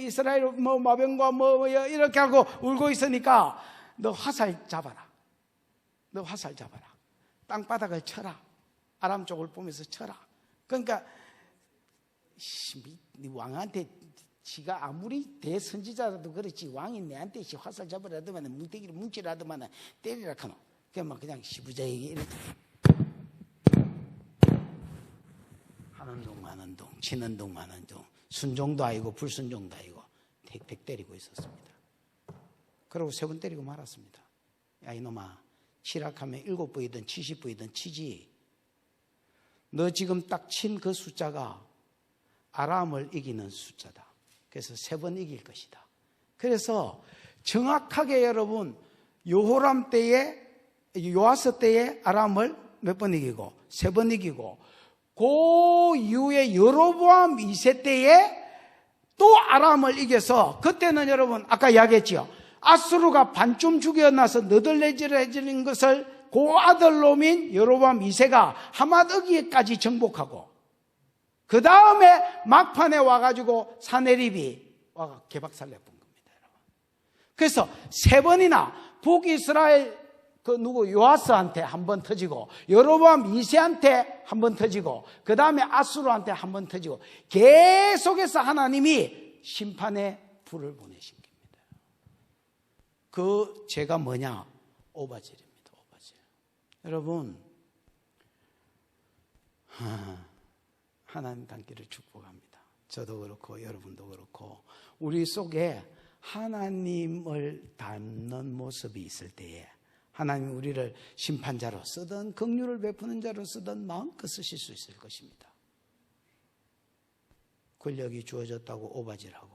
이스라엘 마병과 이렇게 하고 울고 있으니까 너 화살 잡아라. 땅바닥을 쳐라. 아람 쪽을 보면서 쳐라. 그러니까 왕한테 지가 아무리 대선지자라도 그렇지 왕이 내한테 화살 잡으라 하더만 뭉태기를 뭉치라 하더만 때리라 하노. 그냥 시부자에게 이렇게 하는 동 마는 동 치는 동 마는 동 순종도 아니고 불순종도 아니고 택택 때리고 있었습니다. 그리고 3번 때리고 말았습니다. 야 이놈아 치락하면 7부이든 70부이든 치지. 너 지금 딱 친 그 숫자가 아람을 이기는 숫자다. 그래서 3번 이길 것이다. 그래서 정확하게 여러분 여호람 때에 요아스 때에 아람을 몇 번 이기고 3번 이기고 그 이후에 여로보암 2세 때에 또 아람을 이겨서 그때는 여러분 아까 이야기했죠. 아수르가 반쯤 죽여놔서 너덜너덜해지는 것을 그 아들놈인 여로보암 2세가 하맛어기까지 정복하고 그 다음에 막판에 와가지고 사내립이 와가 개박살 내본 겁니다. 여러분. 그래서 3번이나 북이스라엘 요아스한테 한 번 터지고 여로보암 2세한테 한 번 터지고 그 다음에 아수르한테 한 번 터지고 계속해서 하나님이 심판의 불을 보내신 겁니다. 그 죄가 뭐냐? 오바질입니다. 오바질. 여러분 하나님 닮기를 축복합니다. 저도 그렇고 여러분도 그렇고 우리 속에 하나님을 닮는 모습이 있을 때에 하나님이 우리를 심판자로 쓰든 긍휼을 베푸는 자로 쓰든 마음껏 쓰실 수 있을 것입니다. 권력이 주어졌다고 오바질하고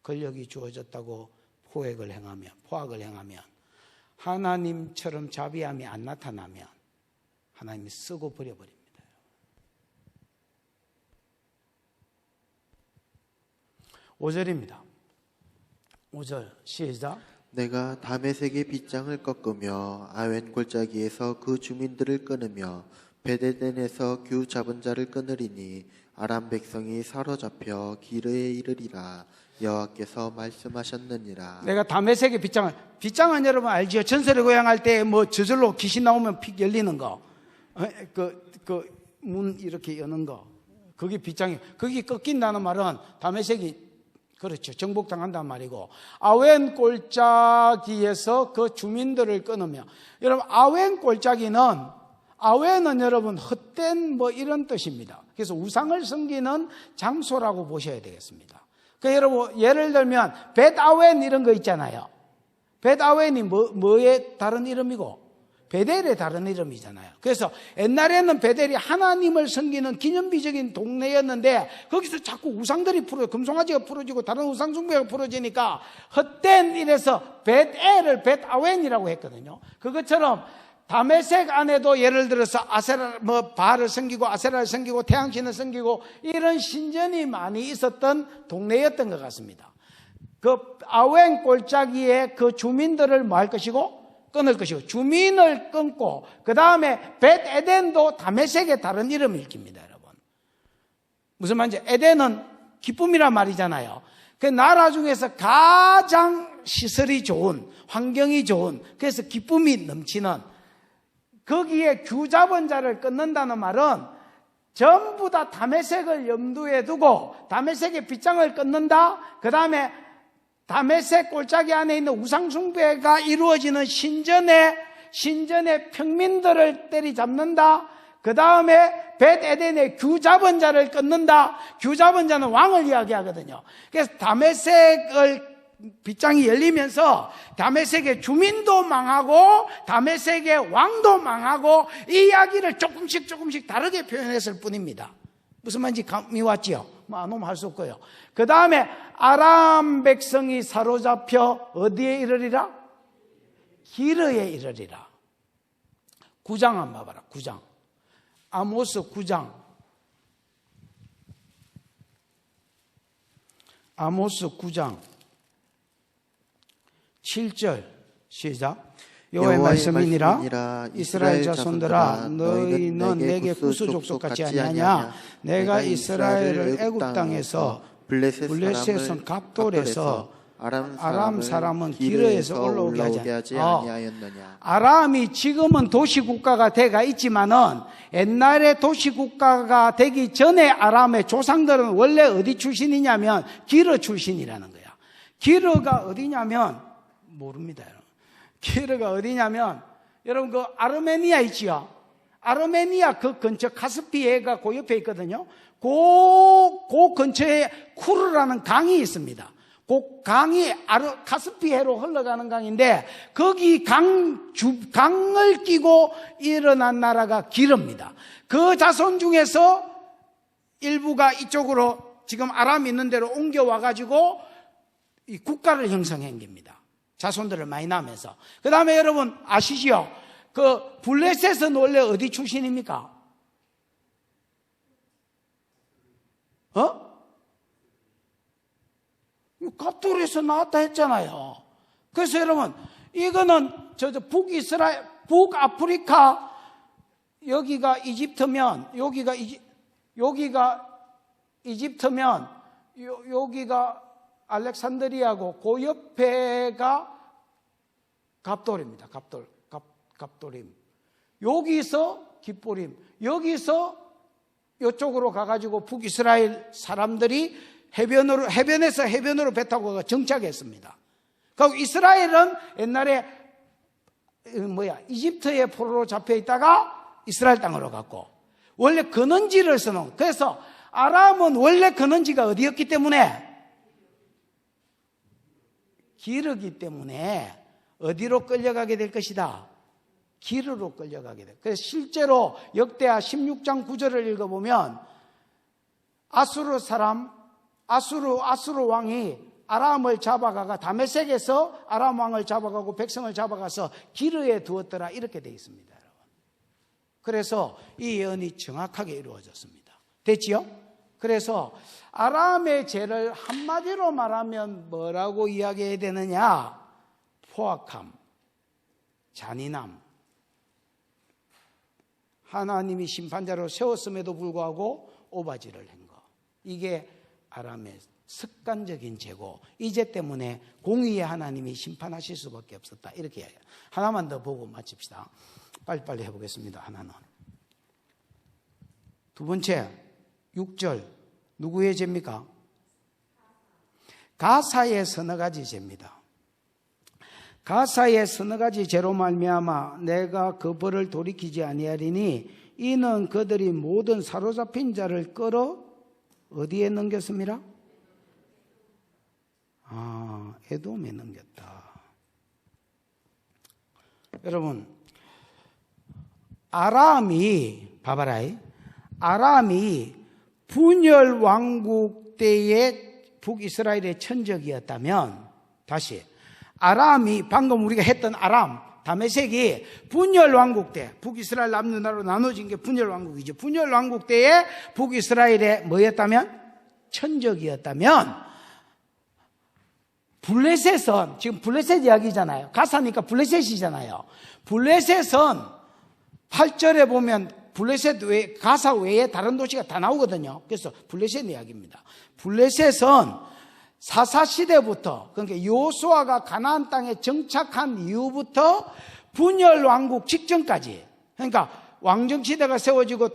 권력이 주어졌다고 포악을 행하면 하나님처럼 자비함이 안 나타나면 하나님이 쓰고 버려버립니다. 5절입니다. 5절 시작. 내가 다메섹의 빗장을 꺾으며 아웬 골짜기에서 그 주민들을 끊으며 베데덴에서 규 잡은 자를 끊으리니 아람 백성이 사로잡혀 기르에 이르리라. 여호와께서 말씀하셨느니라. 내가 다메섹의 빗장은 여러분 알지요? 전설의 고향 할 때 뭐 저절로 귀신 나오면 픽 열리는 거, 문 이렇게 여는 거, 그게 빗장이. 그게 꺾인다는 말은 다메섹이 그렇죠, 정복당한단 말이고, 아웬 골짜기에서 그 주민들을 끊으며. 여러분 아웬은 여러분 헛된 뭐 이런 뜻입니다. 그래서 우상을 섬기는 장소라고 보셔야 되겠습니다. 그러니까 여러분 예를 들면 벳아웬 이런 거 있잖아요. 벳아웬이 뭐의 다른 이름이고 베델의 다른 이름이잖아요. 그래서 옛날에는 베델이 하나님을 섬기는 기념비적인 동네였는데 거기서 자꾸 우상들이 금송아지가 풀어지고 다른 우상 숭배가 풀어지니까 헛된 일에서 벳엘을 벳아웬이라고 했거든요. 그것처럼 다메섹 안에도 예를 들어서 아세라, 바알을 섬기고 아세라를 섬기고 태양신을 섬기고 이런 신전이 많이 있었던 동네였던 것 같습니다. 그 아웬 골짜기에 그 주민들을 뭐 할 것이고? 끊을 것이고, 주민을 끊고, 그 다음에 벳에덴도 다메섹의 다른 이름을 입힙니다, 여러분. 무슨 말인지, 에덴은 기쁨이란 말이잖아요. 그 나라 중에서 가장 시설이 좋은, 환경이 좋은, 그래서 기쁨이 넘치는, 거기에 규 잡은 자를 끊는다는 말은 전부 다 다메섹을 염두에 두고 다메섹의 빗장을 끊는다. 그 다음에 다메섹 골짜기 안에 있는 우상숭배가 이루어지는 신전의 평민들을 때리잡는다. 그 다음에 벳에덴의 규 잡은 자를 끊는다. 규 잡은 자는 왕을 이야기하거든요. 그래서 다메섹을 빗장이 열리면서 다메섹의 주민도 망하고 다메섹의 왕도 망하고 이 이야기를 조금씩 다르게 표현했을 뿐입니다. 무슨 말인지 감이 왔지요? 안 오면 할 수 없고요. 그 다음에 아람 백성이 사로잡혀 어디에 이르리라? 기르에 이르리라. 9장 한번 봐봐라. 9장. 아모스 9장. 아모스 9장 7절 시작. 여호와의 말씀이니라. 이스라엘 자손들아, 너희는 내게 구스 족속 같지 아니하냐? 내가 이스라엘을 애굽 땅에서 블레셋은 갑돌에서 아람 사람은 기르에서 올라오게 하지 아니하였느냐? 아람이 지금은 도시국가가 돼가 있지만은 옛날에 도시국가가 되기 전에 아람의 조상들은 원래 어디 출신이냐면 기르 출신이라는 거야. 기르가 어디냐면 모릅니다, 여러분. 기르가 어디냐면 여러분 그 아르메니아 있지요? 아르메니아 그 근처 카스피해가 그 옆에 있거든요. 그 근처에 쿠르라는 강이 있습니다. 그 강이 카스피해로 흘러가는 강인데 거기 강을 끼고 일어난 나라가 기르입니다. 그 자손 중에서 일부가 이쪽으로 지금 아람 있는 데로 옮겨와가지고 이 국가를 형성한 겁니다. 자손들을 많이 낳으면서. 그 다음에 여러분 아시지요? 그 블레셋은 원래 어디 출신입니까? 갑돌에서 나왔다 했잖아요. 그래서 여러분 이거는 북이스라엘, 북아프리카 여기가 이집트면 여기가 이집트면 여기가 알렉산드리아고 그 옆에가 갑돌입니다. 갑돌임. 여기서 깁보림. 여기서 이쪽으로 가가지고 북이스라엘 사람들이 해변에서 해변으로 배 타고 정착했습니다. 그리고 이스라엘은 옛날에 이집트의 포로로 잡혀 있다가 이스라엘 땅으로 갔고 원래 근원지를 써놓은. 그래서 아람은 원래 근원지가 어디였기 때문에 기르기 때문에 어디로 끌려가게 될 것이다? 기르로 끌려가게 될. 그래서 실제로 역대하 16장 9절을 읽어보면 아수르 사람 아수르 왕이 아람을 잡아가가 다메섹에서 아람 왕을 잡아가고 백성을 잡아가서 기르에 두었더라 이렇게 되어 있습니다. 여러분. 그래서 이 예언이 정확하게 이루어졌습니다. 됐지요? 그래서 아람의 죄를 한마디로 말하면 뭐라고 이야기해야 되느냐? 포악함, 잔인함. 하나님이 심판자로 세웠음에도 불구하고 오바지를 한 거. 이게 아람의 습관적인 죄고 이 죄 때문에 공의의 하나님이 심판하실 수밖에 없었다. 이렇게 해요. 하나만 더 보고 마칩시다. 빨리빨리 해보겠습니다. 하나는. 두 번째 6절 누구의 죄입니까? 가사의 서너 가지 죄입니다. 가사의 서너 가지 죄로 말미암아 내가 그 벌을 돌이키지 아니하리니 이는 그들이 모든 사로잡힌 자를 끌어 어디에 넘겼습니다? 에돔에 넘겼다. 여러분, 아람이 분열 왕국 때의 북이스라엘의 천적이었다면, 다시 아람이 방금 우리가 했던 아람 다메섹이 분열 왕국 때 북이스라엘 남유다로 나눠진 게 분열 왕국이죠. 분열 왕국 때의 북이스라엘의 뭐였다면? 천적이었다면 블레셋은 지금 블레셋 이야기잖아요. 가사니까 블레셋이잖아요. 블레셋은 8절에 보면 블레셋 외 가사 외에 다른 도시가 다 나오거든요. 그래서 블레셋 이야기입니다. 블레셋은 사사시대부터, 그러니까 여호수아가 가나안 땅에 정착한 이후부터 분열 왕국 직전까지, 그러니까 왕정시대가 세워지고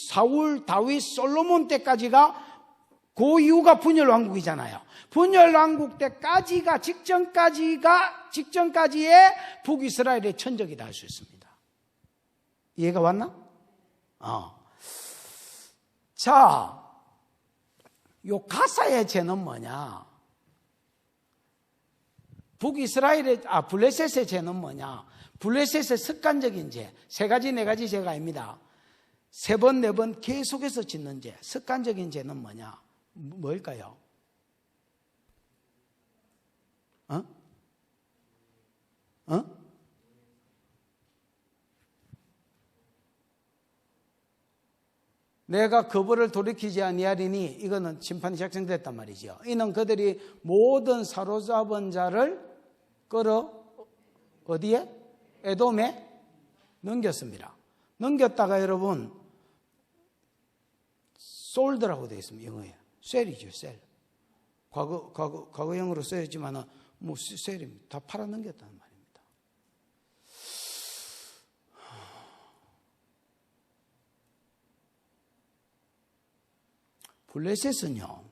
사울, 다윗, 솔로몬 때까지가 그 이후가 분열 왕국이잖아요. 분열 왕국 때까지가 직전까지의 북이스라엘의 천적이다 할 수 있습니다. 이해가 왔나? 자, 요 가사의 죄는 뭐냐? 블레셋의 죄는 뭐냐? 블레셋의 습관적인 죄, 세 가지, 네 가지 죄가 아닙니다. 세 번, 네 번 계속해서 짓는 죄, 습관적인 죄는 뭐냐? 뭘까요? 내가 그 벌을 돌이키지 아니하리니 이거는 심판이 작성됐단 말이죠. 이는 그들이 모든 사로잡은 자를 끌어 어디에? 에돔에 넘겼습니다. 넘겼다가 여러분 솔드라고 되어 있습니다. 영어에. 셀이죠, 셀. 과거형으로 쓰였지만은 뭐 셀입니다. 다 팔아 넘겼다는 말입니다. 블레셋은요,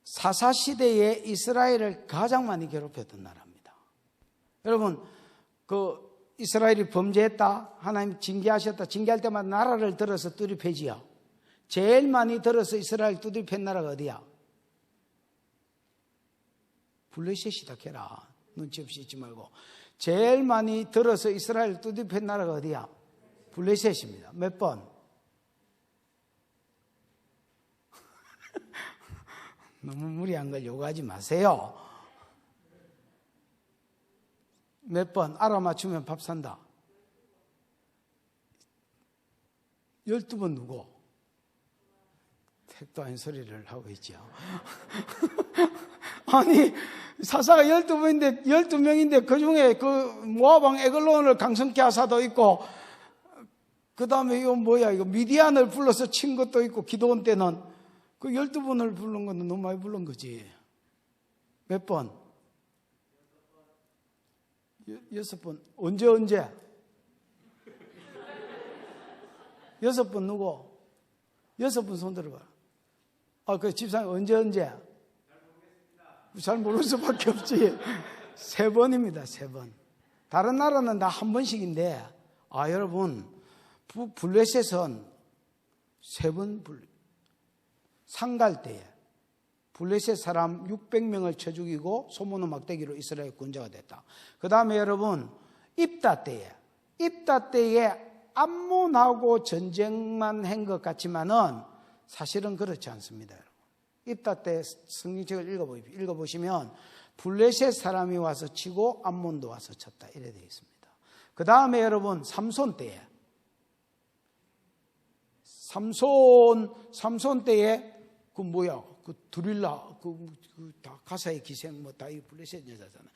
사사시대에 이스라엘을 가장 많이 괴롭혔던 나라입니다. 여러분, 이스라엘이 범죄했다, 하나님 징계하셨다, 징계할 때마다 나라를 들어서 두립해지요. 제일 많이 들어서 이스라엘 두립한 나라가 어디야? 블레셋이다, 걔라. 눈치 없이 있지 말고. 제일 많이 들어서 이스라엘 두립한 나라가 어디야? 블레셋입니다. 몇 번? 너무 무리한 걸 요구하지 마세요. 몇 번 알아맞추면 밥 산다. 12번 누구? 택도 아닌 소리를 하고 있죠. 아니, 사사가 12명인데 그 중에 그 모압왕 에글론을 강성케 하사도 있고, 그 다음에 이거 미디안을 불러서 친 것도 있고, 기도원 때는 그 12번을 부른 건 너무 많이 부른 거지. 몇 번? 6번. 언제? 6번 누구? 6번 손 들어봐. 그 집사님 언제? 잘 모를 수밖에 없지. 3번입니다, 3번. 다른 나라는 다 한 번씩인데, 여러분, 블레셋은 3번 상갈 때에 블레셋 사람 600명을 쳐 죽이고 소문의 막대기로 이스라엘 군자가 됐다. 그 다음에 여러분 입다 때에 암몬하고 전쟁만 한 것 같지만은 사실은 그렇지 않습니다. 여러분. 입다 때 성경책을 읽어보시면 블레셋 사람이 와서 치고 암몬도 와서 쳤다 이래 되어 있습니다. 그 다음에 여러분 삼손 때에 삼손 때에 그 뭐야 그 두릴라 다 가사의 기생 뭐 다 이 블레셋 여자잖아.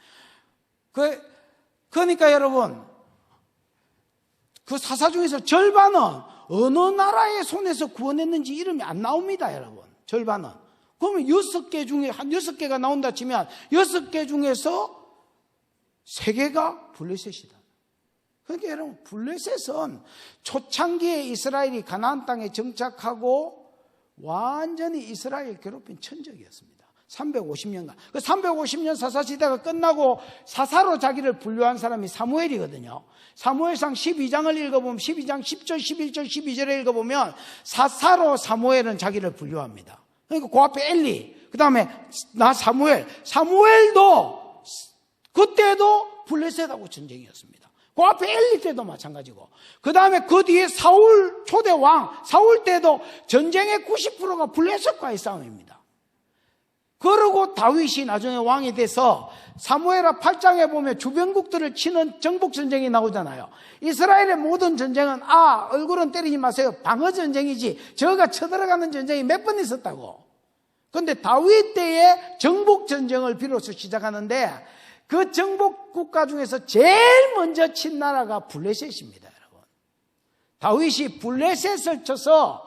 그러니까 여러분 그 사사 중에서 절반은 어느 나라의 손에서 구원했는지 이름이 안 나옵니다, 여러분. 절반은. 그러면 6개 중에 한 6개가 나온다 치면 6개 중에서 3개가 블레셋이다. 그러니까 여러분 블레셋은 초창기에 이스라엘이 가나안 땅에 정착하고 완전히 이스라엘 괴롭힌 천적이었습니다. 350년간. 그 350년 사사시대가 끝나고 사사로 자기를 분류한 사람이 사무엘이거든요. 사무엘상 12장을 읽어보면 12장 10절, 11절, 12절에 읽어보면 사사로 사무엘은 자기를 분류합니다. 그러니까 그 앞에 엘리, 그 다음에 나 사무엘도 그때도 블레셋하고 전쟁이었습니다. 그 앞에 엘리 때도 마찬가지고 그 다음에 그 뒤에 사울 초대 왕 사울 때도 전쟁의 90%가 블레셋과의 싸움입니다. 그러고 다윗이 나중에 왕이 돼서 사무엘하 8장에 보면 주변국들을 치는 정복전쟁이 나오잖아요. 이스라엘의 모든 전쟁은 얼굴은 때리지 마세요. 방어전쟁이지 저가 쳐들어가는 전쟁이 몇 번 있었다고. 그런데 다윗 때에 정복전쟁을 비로소 시작하는데 그 정복국가 중에서 제일 먼저 친 나라가 블레셋입니다, 여러분. 다윗이 블레셋을 쳐서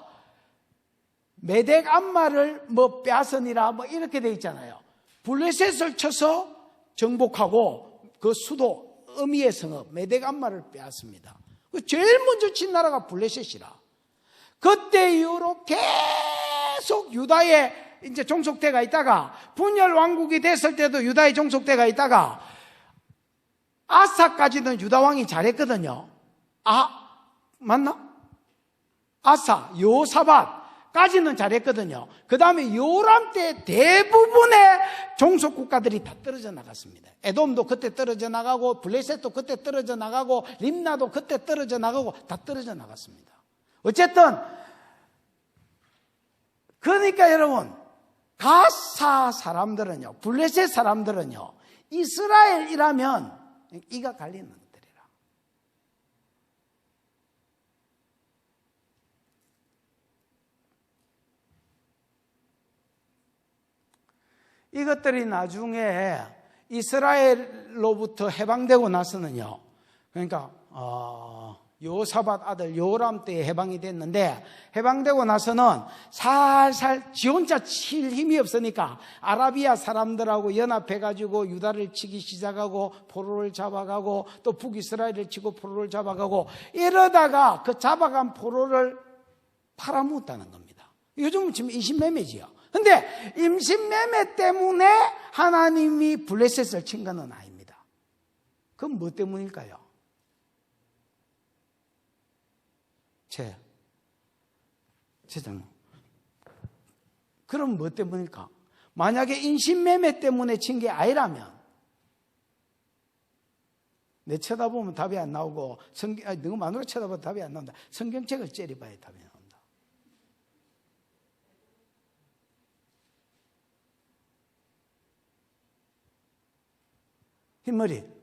메덱 암마를 빼앗으니라 이렇게 돼 있잖아요. 블레셋을 쳐서 정복하고 그 수도 어미의 성읍 메덱 암마를 빼앗습니다. 제일 먼저 친 나라가 블레셋이라. 그때 이후로 계속 유다의 이제 종속대가 있다가 분열 왕국이 됐을 때도 유다의 종속대가 있다가 아사까지는 유다 왕이 잘했거든요. 맞나? 아사, 여호사밧까지는 잘했거든요. 그 다음에 요람 때 대부분의 종속 국가들이 다 떨어져 나갔습니다. 에돔도 그때 떨어져 나가고 블레셋도 그때 떨어져 나가고 림나도 그때 떨어져 나가고 다 떨어져 나갔습니다. 어쨌든 그러니까 여러분 가사 사람들은요, 블레셋 사람들은요, 이스라엘이라면 이가 갈리는 것들이라. 이것들이 나중에 이스라엘로부터 해방되고 나서는요, 그러니까 여호사밧 아들 여호람 때에 해방이 됐는데 해방되고 나서는 살살 지 혼자 칠 힘이 없으니까 아라비아 사람들하고 연합해가지고 유다를 치기 시작하고 포로를 잡아가고 또 북이스라엘을 치고 포로를 잡아가고 이러다가 그 잡아간 포로를 팔아먹었다는 겁니다. 요즘은 지금 임신매매지요. 근데 임신매매 때문에 하나님이 블레셋을 친 건 아닙니다. 그건 뭐 때문일까요? 제장. 그럼 뭐 때문일까? 만약에 인신매매 때문에 친 게 아니라면 내 쳐다보면 답이 안 나오고 너무 마누라 쳐다보면 답이 안 나온다. 성경책을 째려봐야 답이 나온다. 흰머리.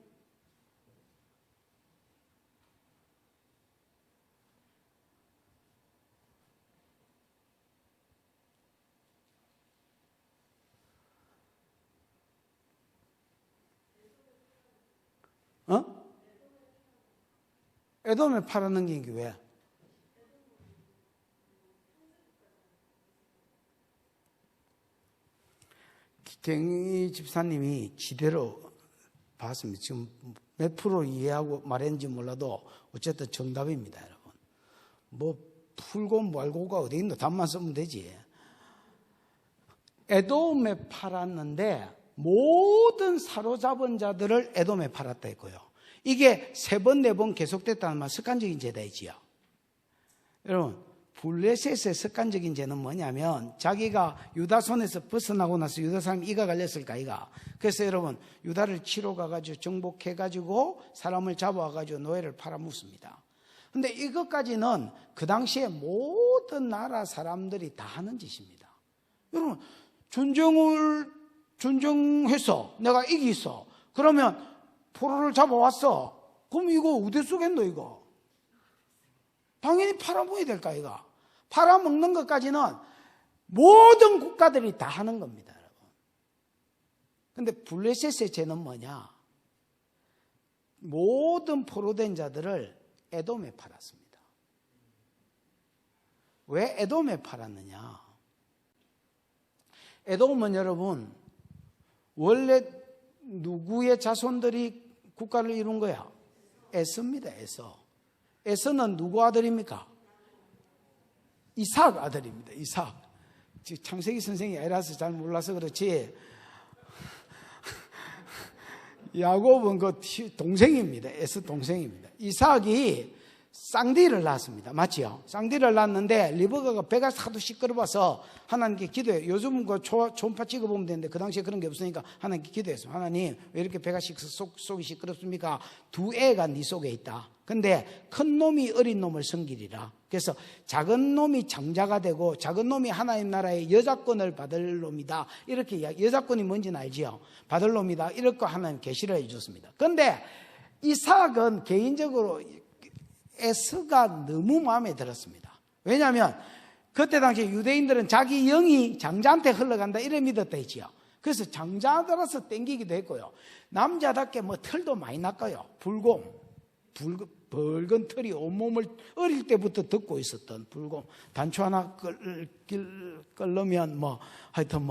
에돔에 팔아넘긴 게 왜? 기경희 집사님이 지대로 봤습니다. 지금 몇 프로 이해하고 말했는지 몰라도 어쨌든 정답입니다, 여러분. 풀고 말고가 어디 있노? 답만 쓰면 되지. 에돔에 팔았는데 모든 사로잡은 자들을 에돔에 팔았다 했고요. 이게 3번, 4번 계속됐다는 말 습관적인 죄다이지요. 여러분, 블레셋의 습관적인 죄는 뭐냐면 자기가 유다 손에서 벗어나고 나서 유다 사람이 이가 갈렸을까 이가. 그래서 여러분 유다를 치러 가가지고 정복해가지고 사람을 잡아와가지고 노예를 팔아먹습니다. 근데 이것까지는 그 당시에 모든 나라 사람들이 다 하는 짓입니다. 여러분, 전쟁해서 내가 이기어. 그러면 포로를 잡아왔어. 그럼 이거 어디 쏘겠노, 이거? 당연히 팔아먹어야 될까, 이거? 팔아먹는 것까지는 모든 국가들이 다 하는 겁니다, 여러분. 근데 블레셋의 죄는 뭐냐? 모든 포로된 자들을 에돔에 팔았습니다. 왜 에돔에 팔았느냐? 에돔은 여러분, 원래 누구의 자손들이 국가를 이룬 거야? 에서입니다, 에서. 에서는 누구 아들입니까? 이삭 아들입니다, 이삭. 창세기 선생이 애라서 잘 몰라서 그렇지. 야곱은 그 동생입니다. 에서 동생입니다. 이삭이 쌍디를 낳았습니다. 맞지요? 쌍디를 낳았는데 리브가가 배가 하도 시끄러워서 하나님께 기도해요. 요즘은 그 초음파 찍어보면 되는데 그 당시에 그런 게 없으니까 하나님께 기도했어요. 하나님, 왜 이렇게 배가 속이 시끄럽습니까? 두 애가 네 속에 있다. 근데 큰 놈이 어린 놈을 섬기리라. 그래서 작은 놈이 장자가 되고 작은 놈이 하나님 나라의 여자권을 받을 놈이다. 이렇게 이야기. 여자권이 뭔지는 알지요? 받을 놈이다. 이렇게 하나님 계시를 해줬습니다. 근데 이삭은 개인적으로 에서가 너무 마음에 들었습니다. 왜냐하면 그때 당시 유대인들은 자기 영이 장자한테 흘러간다 이래 믿었다 했지요. 그래서 장자들어서 땡기기도 했고요. 남자답게 뭐 털도 많이 났고요. 붉은 털이 온몸을 어릴 때부터 듣고 있었던 불곰. 단추 하나 끌려면 하여튼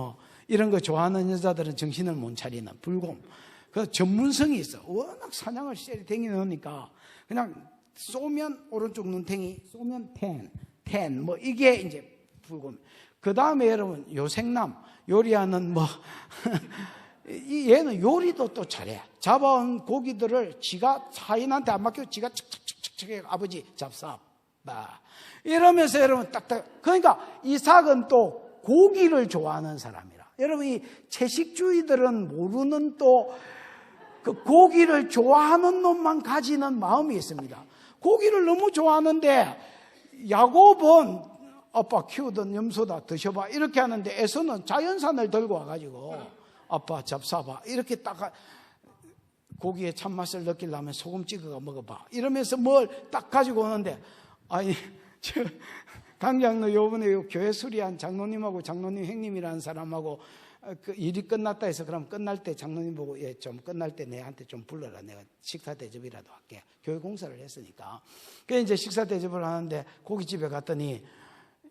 이런 거 좋아하는 여자들은 정신을 못 차리는 불곰. 그 전문성이 있어. 워낙 사냥을 세리 댕기니까 그냥 쏘면 오른쪽 눈탱이, 쏘면 텐, 이게 이제 불곰. 그 다음에 여러분, 요생남, 요리하는 얘는 요리도 또 잘해. 잡아온 고기들을 지가 사인한테 안 맡기고 지가 척척척척 해. 아버지 잡사. 이러면서 여러분 딱딱. 그러니까 이삭은 또 고기를 좋아하는 사람이라. 여러분 이 채식주의들은 모르는 또 그 고기를 좋아하는 놈만 가지는 마음이 있습니다. 고기를 너무 좋아하는데 야곱은 아빠 키우던 염소다 드셔봐 이렇게 하는데 에서는 자연산을 들고 와가지고 아빠 잡사봐 이렇게 딱 고기의 참맛을 느끼려면 소금 찍어가 먹어봐 이러면서 뭘 딱 가지고 오는데 아니 강장로 요번에 교회 수리한 장로님하고 장로님 형님이라는 사람하고 그 일이 끝났다 해서 그럼 끝날 때 장로님 보고 좀 끝날 때 내한테 좀 불러라. 내가 식사 대접이라도 할게. 교회 공사를 했으니까. 그래서 이제 식사 대접을 하는데 고깃집에 갔더니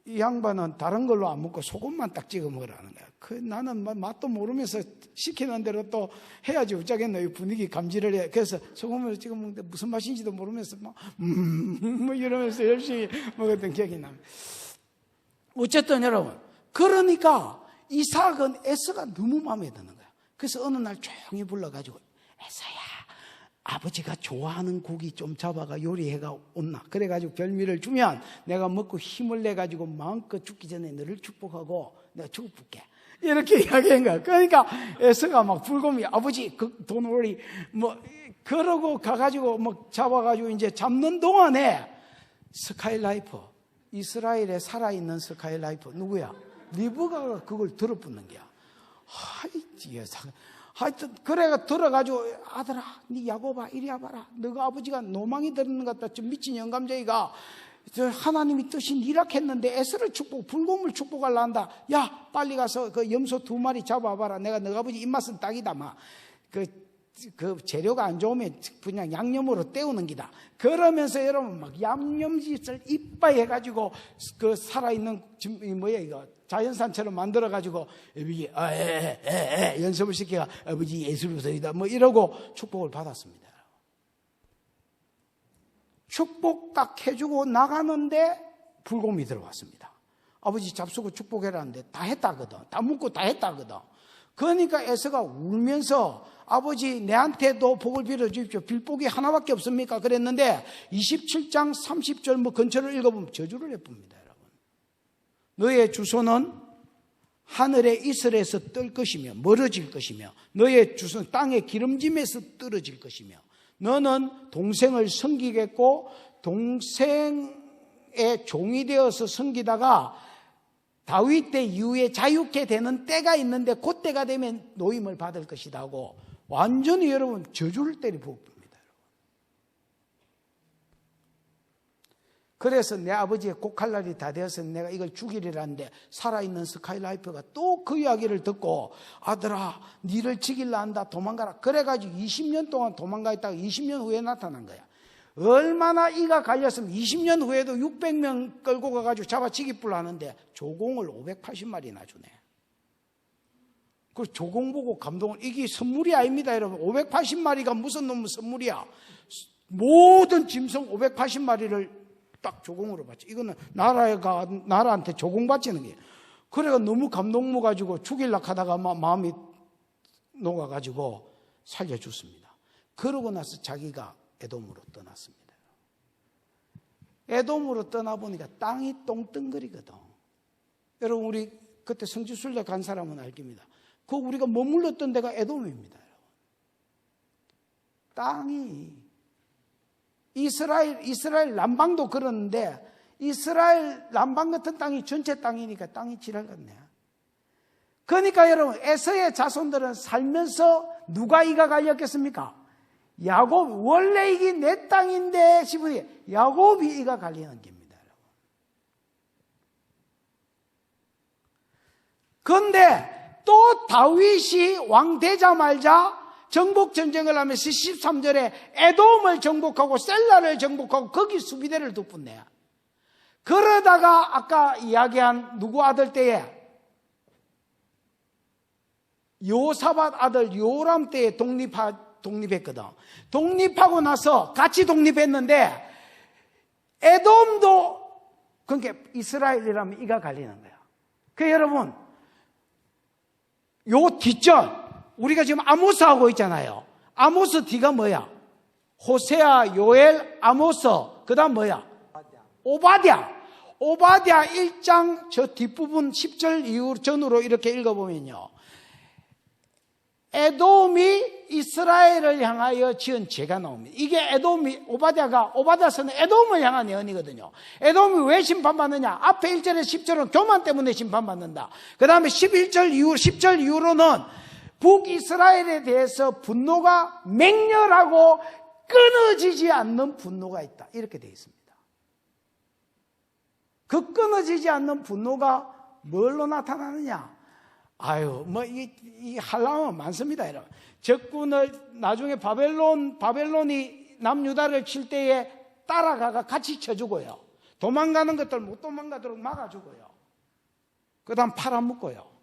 이 양반은 다른 걸로 안 먹고 소금만 딱 찍어 먹으라는 거야. 나는 맛도 모르면서 시키는 대로 또 해야지 어쩌겠노. 이 분위기 감지를 해. 그래서 소금을 찍어 먹는데 무슨 맛인지도 모르면서 이러면서 열심히 먹었던 기억이 납니다. 어쨌든 여러분, 그러니까 이삭은 에서가 너무 마음에 드는 거야. 그래서 어느 날 조용히 불러가지고 에서야, 아버지가 좋아하는 고기 좀 잡아가 요리해가 온나. 그래가지고 별미를 주면 내가 먹고 힘을 내가지고 마음껏 죽기 전에 너를 축복하고 내가 축복할게. 이렇게 이야기한 거야. 그러니까 에서가 막 불곰이 아버지 돈벌이 그러고 가가지고 잡아가지고 이제 잡는 동안에 스카이라이프, 이스라엘에 살아있는 스카이라이프 누구야? 리브가가 그걸 들어붙는 거야. 하여튼 그래가 들어가지고 아들아, 네 야곱아 이리 와봐라. 너가 아버지가 노망이 들는 것 같다. 좀 미친 영감쟁이가 하나님이 뜻이 니락했는데 에서를 불곰을 축복하려 한다. 야, 빨리 가서 그 염소 2마리 잡아봐라. 내가 너가 아버지 입맛은 딱이다. 그 재료가 안 좋으면 그냥 양념으로 때우는 기다. 그러면서 여러분 막 양념짓을 이빠이 해가지고 그 살아있는 이거 자연산처럼 만들어가지고 아버지 연습을 시켜가 아버지 예수로서이다 이러고 축복을 받았습니다. 축복 딱 해주고 나가는데 불곰이 들어왔습니다. 아버지 잡수고 축복해라는데 다 했다거든. 다 묻고 다 했다거든. 그러니까 에서가 울면서 아버지 내한테도 복을 빌어주십시오. 빌복이 하나밖에 없습니까? 그랬는데 27장 30절 근처를 읽어보면 저주를 해봅니다. 여러분, 너의 주소는 하늘의 이슬에서 뜰 것이며 멀어질 것이며 너의 주소는 땅의 기름짐에서 떨어질 것이며 너는 동생을 섬기겠고 동생의 종이 되어서 섬기다가 다윗 때 이후에 자유케 되는 때가 있는데 그때가 되면 노임을 받을 것이다 하고 완전히 여러분 저주를 때려 부었습니다. 그래서 내 아버지의 곡할날이 다 되어서 내가 이걸 죽이리라는데 살아있는 스카이라이프가 또 그 이야기를 듣고 아들아 니를 죽일라 한다 도망가라. 그래가지고 20년 동안 도망가 있다가 20년 후에 나타난 거야. 얼마나 이가 갈렸으면 20년 후에도 600명 끌고 가가지고 잡아 치기뿔 하는데 조공을 580마리나 주네. 그 조공 보고 감동을, 이게 선물이 아닙니다 여러분. 580마리가 무슨 놈의 선물이야. 모든 짐승 580마리를 딱 조공으로 받지. 이거는 나라한테 조공 바치는 게. 그래가 너무 감동 먹어가지고 죽일라 하다가 마음이 녹아가지고 살려줬습니다. 그러고 나서 자기가 에돔으로 떠났습니다. 에돔으로 떠나보니까 땅이 똥덩거리거든. 여러분 우리 그때 성지순례 간 사람은 알깁니다. 그 우리가 머물렀던 데가 에돔입니다. 땅이 이스라엘 남방도 그러는데 이스라엘 남방 같은 땅이 전체 땅이니까 땅이 지랄 같네. 그러니까 여러분 에서의 자손들은 살면서 누가 이가 갈렸겠습니까? 야곱. 원래 이게 내 땅인데 싶으니 야곱이 이가 갈리는 겁니다. 그런데 또 다윗이 왕 되자마자 정복전쟁을 하면서 13절에 에돔을 정복하고 셀라를 정복하고 거기 수비대를 돋붙네. 그러다가 아까 이야기한 누구 아들 때에 요사밧 아들 요람 때에 독립했거든. 독립하고 나서 같이 독립했는데 에돔도 그러니까 이스라엘이라면 이가 갈리는 거야. 그 여러분 요 뒷전 우리가 지금 아모스 하고 있잖아요. 아모스 뒤가 뭐야? 호세아, 요엘, 아모스. 그다음 뭐야? 오바댜. 오바댜 1장 저 뒷부분 10절 이후 전으로 이렇게 읽어보면요. 에돔이 이스라엘을 향하여 지은 죄가 나옵니다. 이게 오바댜서는 에돔을 향한 예언이거든요. 에돔이 왜 심판받느냐? 앞에 1절에 10절은 교만 때문에 심판받는다. 그 다음에 11절 이후, 10절 이후로는 북이스라엘에 대해서 분노가 맹렬하고 끊어지지 않는 분노가 있다. 이렇게 되어 있습니다. 그 끊어지지 않는 분노가 뭘로 나타나느냐? 이 할라면 많습니다, 여러분. 적군을 나중에 바벨론이 남유다를 칠 때에 따라가가 같이 쳐주고요. 도망가는 것들 못 도망가도록 막아주고요. 그 다음 팔아먹고요.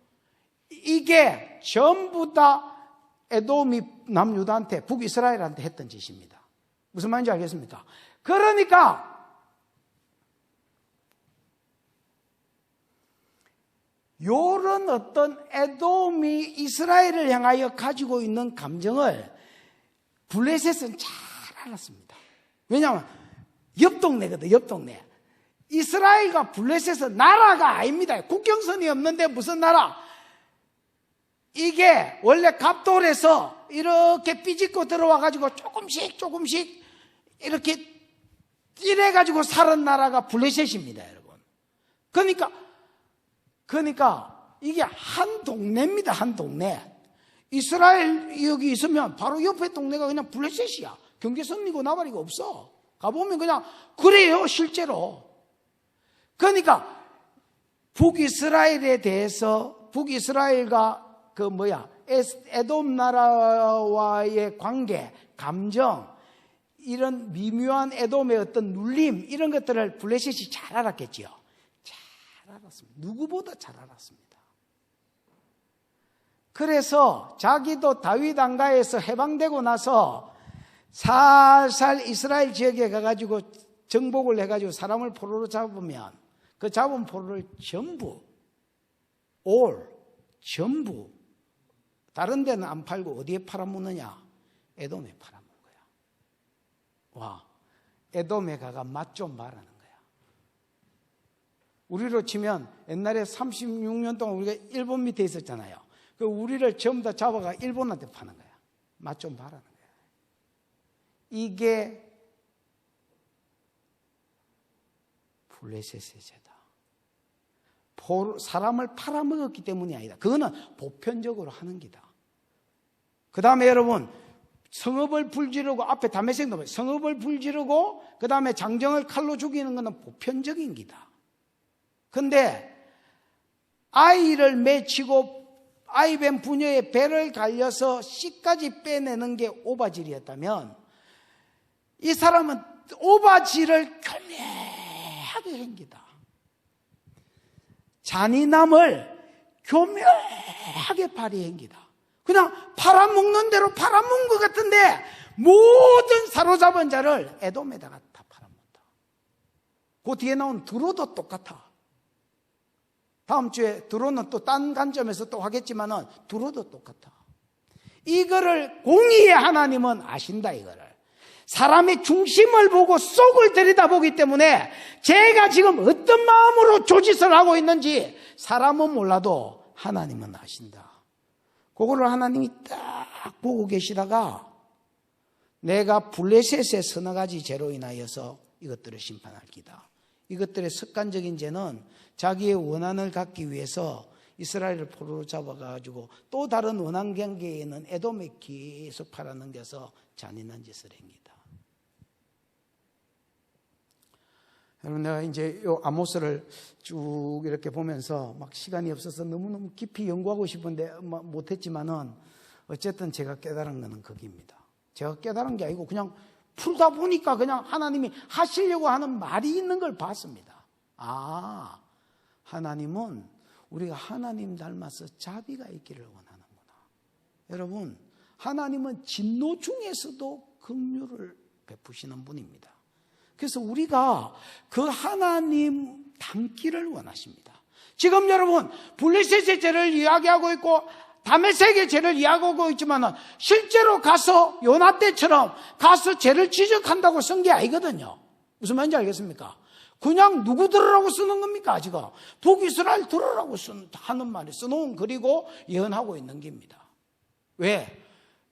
이게 전부 다 에돔이 남유다한테, 북이스라엘한테 했던 짓입니다. 무슨 말인지 알겠습니까? 그러니까 요런 어떤 에돔이 이스라엘을 향하여 가지고 있는 감정을 블레셋은 잘 알았습니다. 왜냐하면 옆 동네거든, 옆 동네. 이스라엘과 블레셋은 나라가 아닙니다. 국경선이 없는데 무슨 나라? 이게 원래 갑돌에서 이렇게 삐짓고 들어와가지고 조금씩 이렇게 이래가지고 살은 나라가 블레셋입니다, 여러분. 그러니까 이게 한 동네입니다, 한 동네. 이스라엘 여기 있으면 바로 옆에 동네가 그냥 블레셋이야. 경계선이고 나발이고 없어. 가보면 그냥 그래요, 실제로. 그러니까 북이스라엘에 대해서 북이스라엘과 에돔 나라와의 관계, 감정, 이런 미묘한 에돔의 어떤 눌림, 이런 것들을 블레셋이 잘 알았겠지요. 잘 알았습니다. 누구보다 잘 알았습니다. 그래서 자기도 다윗 안가에서 해방되고 나서 살살 이스라엘 지역에 가가지고 정복을 해가지고 사람을 포로로 잡으면 그 잡은 포로를 전부 다른 데는 안 팔고 어디에 팔아먹느냐? 에돔에 팔아먹는 거야. 와, 에돔에 가가 맛 좀 말하는 거야. 우리로 치면 옛날에 36년 동안 우리가 일본 밑에 있었잖아요. 그 우리를 전부 다 잡아가 일본한테 파는 거야. 맛 좀 봐라는 거야. 이게 블레셋의 죄다. 사람을 팔아먹었기 때문이 아니다. 그거는 보편적으로 하는 기다. 그 다음에 여러분, 성읍을 불지르고, 앞에 다메섹도 성읍을 불지르고 그 다음에 장정을 칼로 죽이는 것은 보편적인 기다. 근데 아이를 맺히고 아이뱀 부녀의 배를 갈려서 씨까지 빼내는 게 오바질이었다면, 이 사람은 오바질을 교묘하게 행기다. 잔인함을 교묘하게 발휘행기다. 그냥 팔아먹는 대로 팔아먹은 것 같은데 모든 사로잡은 자를 에돔에다가 다 팔아먹는다. 그 뒤에 나온 두로도 똑같아. 다음 주에 두로는 또 딴 관점에서 또 하겠지만은 두로도 똑같아. 이거를 공의의 하나님은 아신다. 이거를 사람의 중심을 보고 속을 들여다보기 때문에 제가 지금 어떤 마음으로 조짓을 하고 있는지 사람은 몰라도 하나님은 아신다. 그거를 하나님이 딱 보고 계시다가 내가 블레셋의 서너 가지 죄로 인하여서 이것들을 심판할 기다. 이것들의 습관적인 죄는 자기의 원한을 갖기 위해서 이스라엘을 포로로 잡아가지고 또 다른 원한 관계에 있는 에돔에 계속 팔아넘겨서 잔인한 짓을 행기다. 여러분, 내가 이제 요 아모스를 쭉 이렇게 보면서 막 시간이 없어서 너무너무 깊이 연구하고 싶은데 못했지만은 어쨌든 제가 깨달은 것은 거기입니다. 제가 깨달은 게 아니고 그냥 풀다 보니까 그냥 하나님이 하시려고 하는 말이 있는 걸 봤습니다. 아, 하나님은 우리가 하나님 닮아서 자비가 있기를 원하는구나. 여러분, 하나님은 진노 중에서도 긍휼을 베푸시는 분입니다. 그래서 우리가 그 하나님 닮기를 원하십니다. 지금 여러분, 블레셋의 죄를 이야기하고 있고 다메섹의 죄를 이야기하고 있지만 실제로 가서 요나 때처럼 가서 죄를 지적한다고 쓴 게 아니거든요. 무슨 말인지 알겠습니까? 그냥 누구 들으라고 쓰는 겁니까? 지금 북이스라엘 들으라고 하는 말이 써놓은 글이고 예언하고 있는 겁니다. 왜?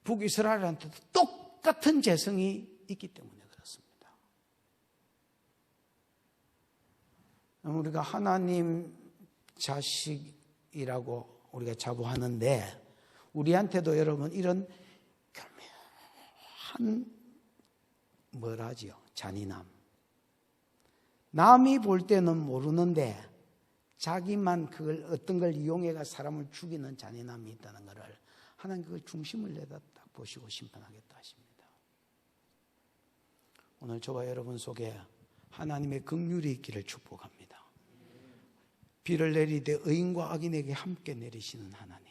북이스라엘한테도 똑같은 재성이 있기 때문에 그렇습니다. 우리가 하나님 자식이라고 우리가 자부하는데 우리한테도 여러분 이런 교묘한 뭐라지요? 잔인함. 남이 볼 때는 모르는데 자기만 그걸 어떤 걸 이용해가 사람을 죽이는 잔인함이 있다는 것을 하나님 그 중심을 내다 딱 보시고 심판하겠다 하십니다. 오늘 저와 여러분 속에 하나님의 긍휼이 있기를 축복합니다. 비를 내리되 의인과 악인에게 함께 내리시는 하나님,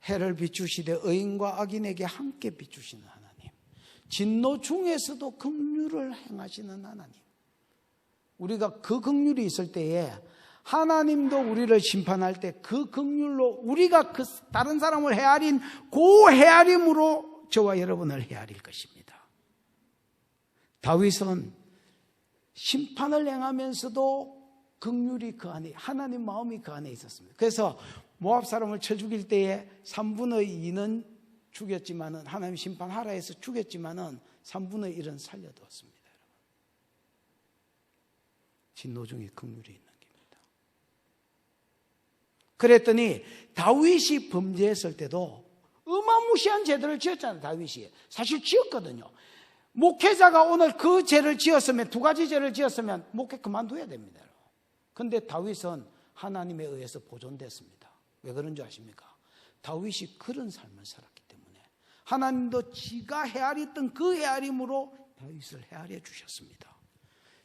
해를 비추시되 의인과 악인에게 함께 비추시는 하나님, 진노 중에서도 긍휼을 행하시는 하나님, 우리가 그 긍휼이 있을 때에 하나님도 우리를 심판할 때 그 긍휼로 우리가 그 다른 사람을 헤아린 그 헤아림으로 저와 여러분을 헤아릴 것입니다. 다윗은 심판을 행하면서도 긍휼이 그 안에, 하나님 마음이 그 안에 있었습니다. 그래서 모압 사람을 쳐 죽일 때에 3분의 2는 죽였지만은, 하나님 심판하라 해서 죽였지만은 3분의 1은 살려두었습니다. 진노 중에 긍휼이 있는 겁니다. 그랬더니 다윗이 범죄했을 때도 어마무시한 죄들을 지었잖아요. 다윗이 사실 지었거든요. 목회자가 오늘 그 죄를 지었으면, 두 가지 죄를 지었으면 목회 그만둬야 됩니다. 그런데 다윗은 하나님에 의해서 보존됐습니다. 왜 그런 줄 아십니까? 다윗이 그런 삶을 살았기 때문에 하나님도 지가 헤아렸던 그 헤아림으로 다윗을 헤아려 주셨습니다.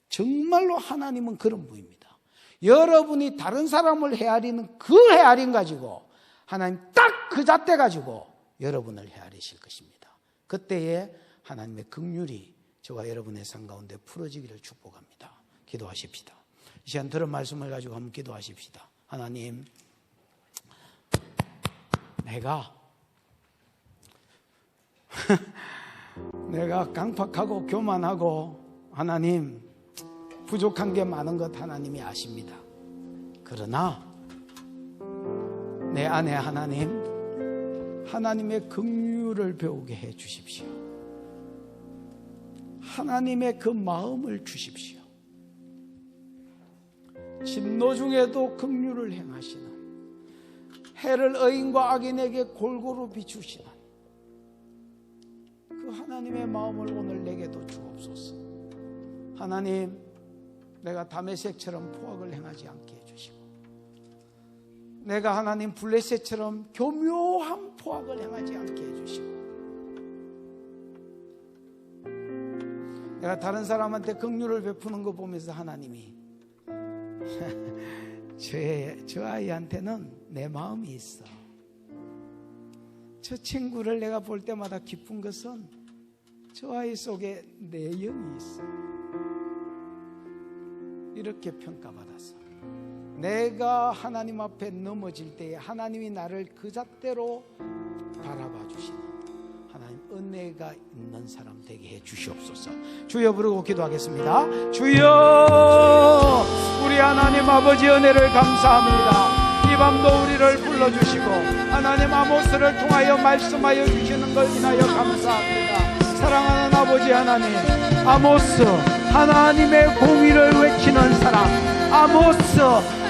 정말로 하나님은 그런 분입니다. 여러분이 다른 사람을 헤아리는 그 헤아림 가지고 하나님 딱 그 잣대 가지고 여러분을 헤아리실 것입니다. 그때에 하나님의 긍휼이 저와 여러분의 삶 가운데 풀어지기를 축복합니다. 기도하십시다. 이 시간 들은 말씀을 가지고 한번 기도하십시다. 하나님, 내가 강팍하고 교만하고 하나님 부족한 게 많은 것 하나님이 아십니다. 그러나 내 안에 하나님의 긍휼을 배우게 해 주십시오. 하나님의 그 마음을 주십시오. 진노 중에도 긍휼을 행하시는, 해를 의인과 악인에게 골고루 비추시는 그 하나님의 마음을 오늘 내게도 주옵소서. 하나님, 내가 다메섹처럼 포악을 행하지 않게 해주시고, 내가 하나님 블레셋처럼 교묘한 포악을 행하지 않게 해주시고, 내가 다른 사람한테 긍휼을 베푸는 거 보면서 하나님이 저 아이한테는 내 마음이 있어, 저 친구를 내가 볼 때마다 기쁜 것은 저 아이 속에 내 영이 있어, 이렇게 평가받아서 내가 하나님 앞에 넘어질 때에 하나님이 나를 그 잣대로 바라봐 주시는 하나님 은혜가 있는 사람 되게 해 주시옵소서. 주여 부르고 기도하겠습니다. 주여, 우리 하나님 아버지 은혜를 감사합니다. 이 밤도 우리를 불러주시고 하나님 아모스를 통하여 말씀하여 주시는 걸 인하여 감사합니다. 사랑하는 아버지 하나님, 아모스 하나님의 공의를 외치는 사람, 아모스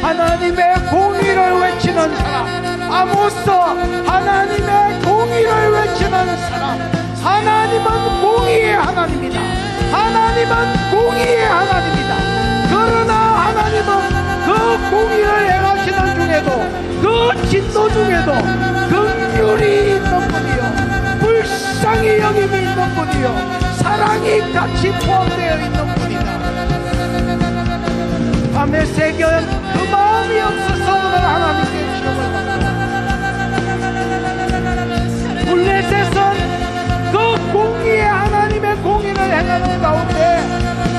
하나님의 공의를 외치는 사람, 아모스 하나님의 공의를 외치는 사람. 하나님은 공의의 하나님이다. 하나님은 공의의 하나님이다. 그러나 하나님은 그 공의를 행하시는 중에도, 그 진노 중에도 긍휼이 있는 분이요, 불쌍히 여김이 있는 분이요, 사랑이 같이 포함되어 있는 분이다. 밤에 새겨 그 마음이 없어서 오늘 하나님께 시험을 받는다. 블레셋은 그 공의의 하나님의 공의를 행하는 가운데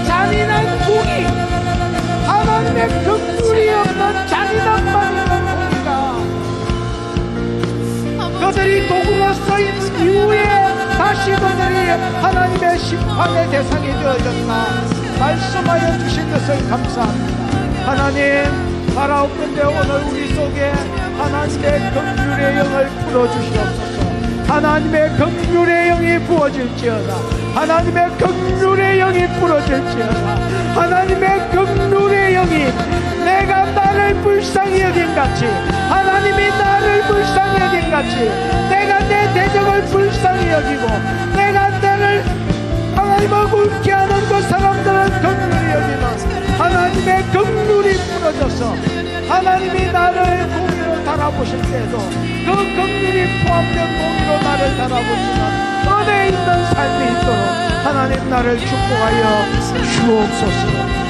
잔인한 공의, 하나님의 긍휼이 없는 잔인함만 있는 공의가 그들이 도구로 쓰인 이후에 다시 그들이 하나님의 심판의 대상이 되어졌다 말씀하여 주신 것을 감사합니다. 하나님, 바라옵건대 오늘 우리 속에 하나님의 긍휼의 영을 풀어주시옵소서. 하나님의 긍휼의 영이 부어질지어다. 하나님의 긍휼의 영이 부어질지어다. 하나님의 긍휼의 영이 내가 나를 불쌍히 여긴 같이, 하나님이 나를 불쌍히 여긴 같이, 내가 내 대적을 불쌍히 여기고, 내가 나를 하나님을 옳게 하는 그 사람들은 긍휼히 여기는 하나님의 긍휼이 부러져서 하나님이 나를 공의로 달아보실 때에도 그 긍휼이 포함된 공의로 나를 달아보시는 은혜 있는 삶이 있도록 하나님 나를 축복하여 주옵소서.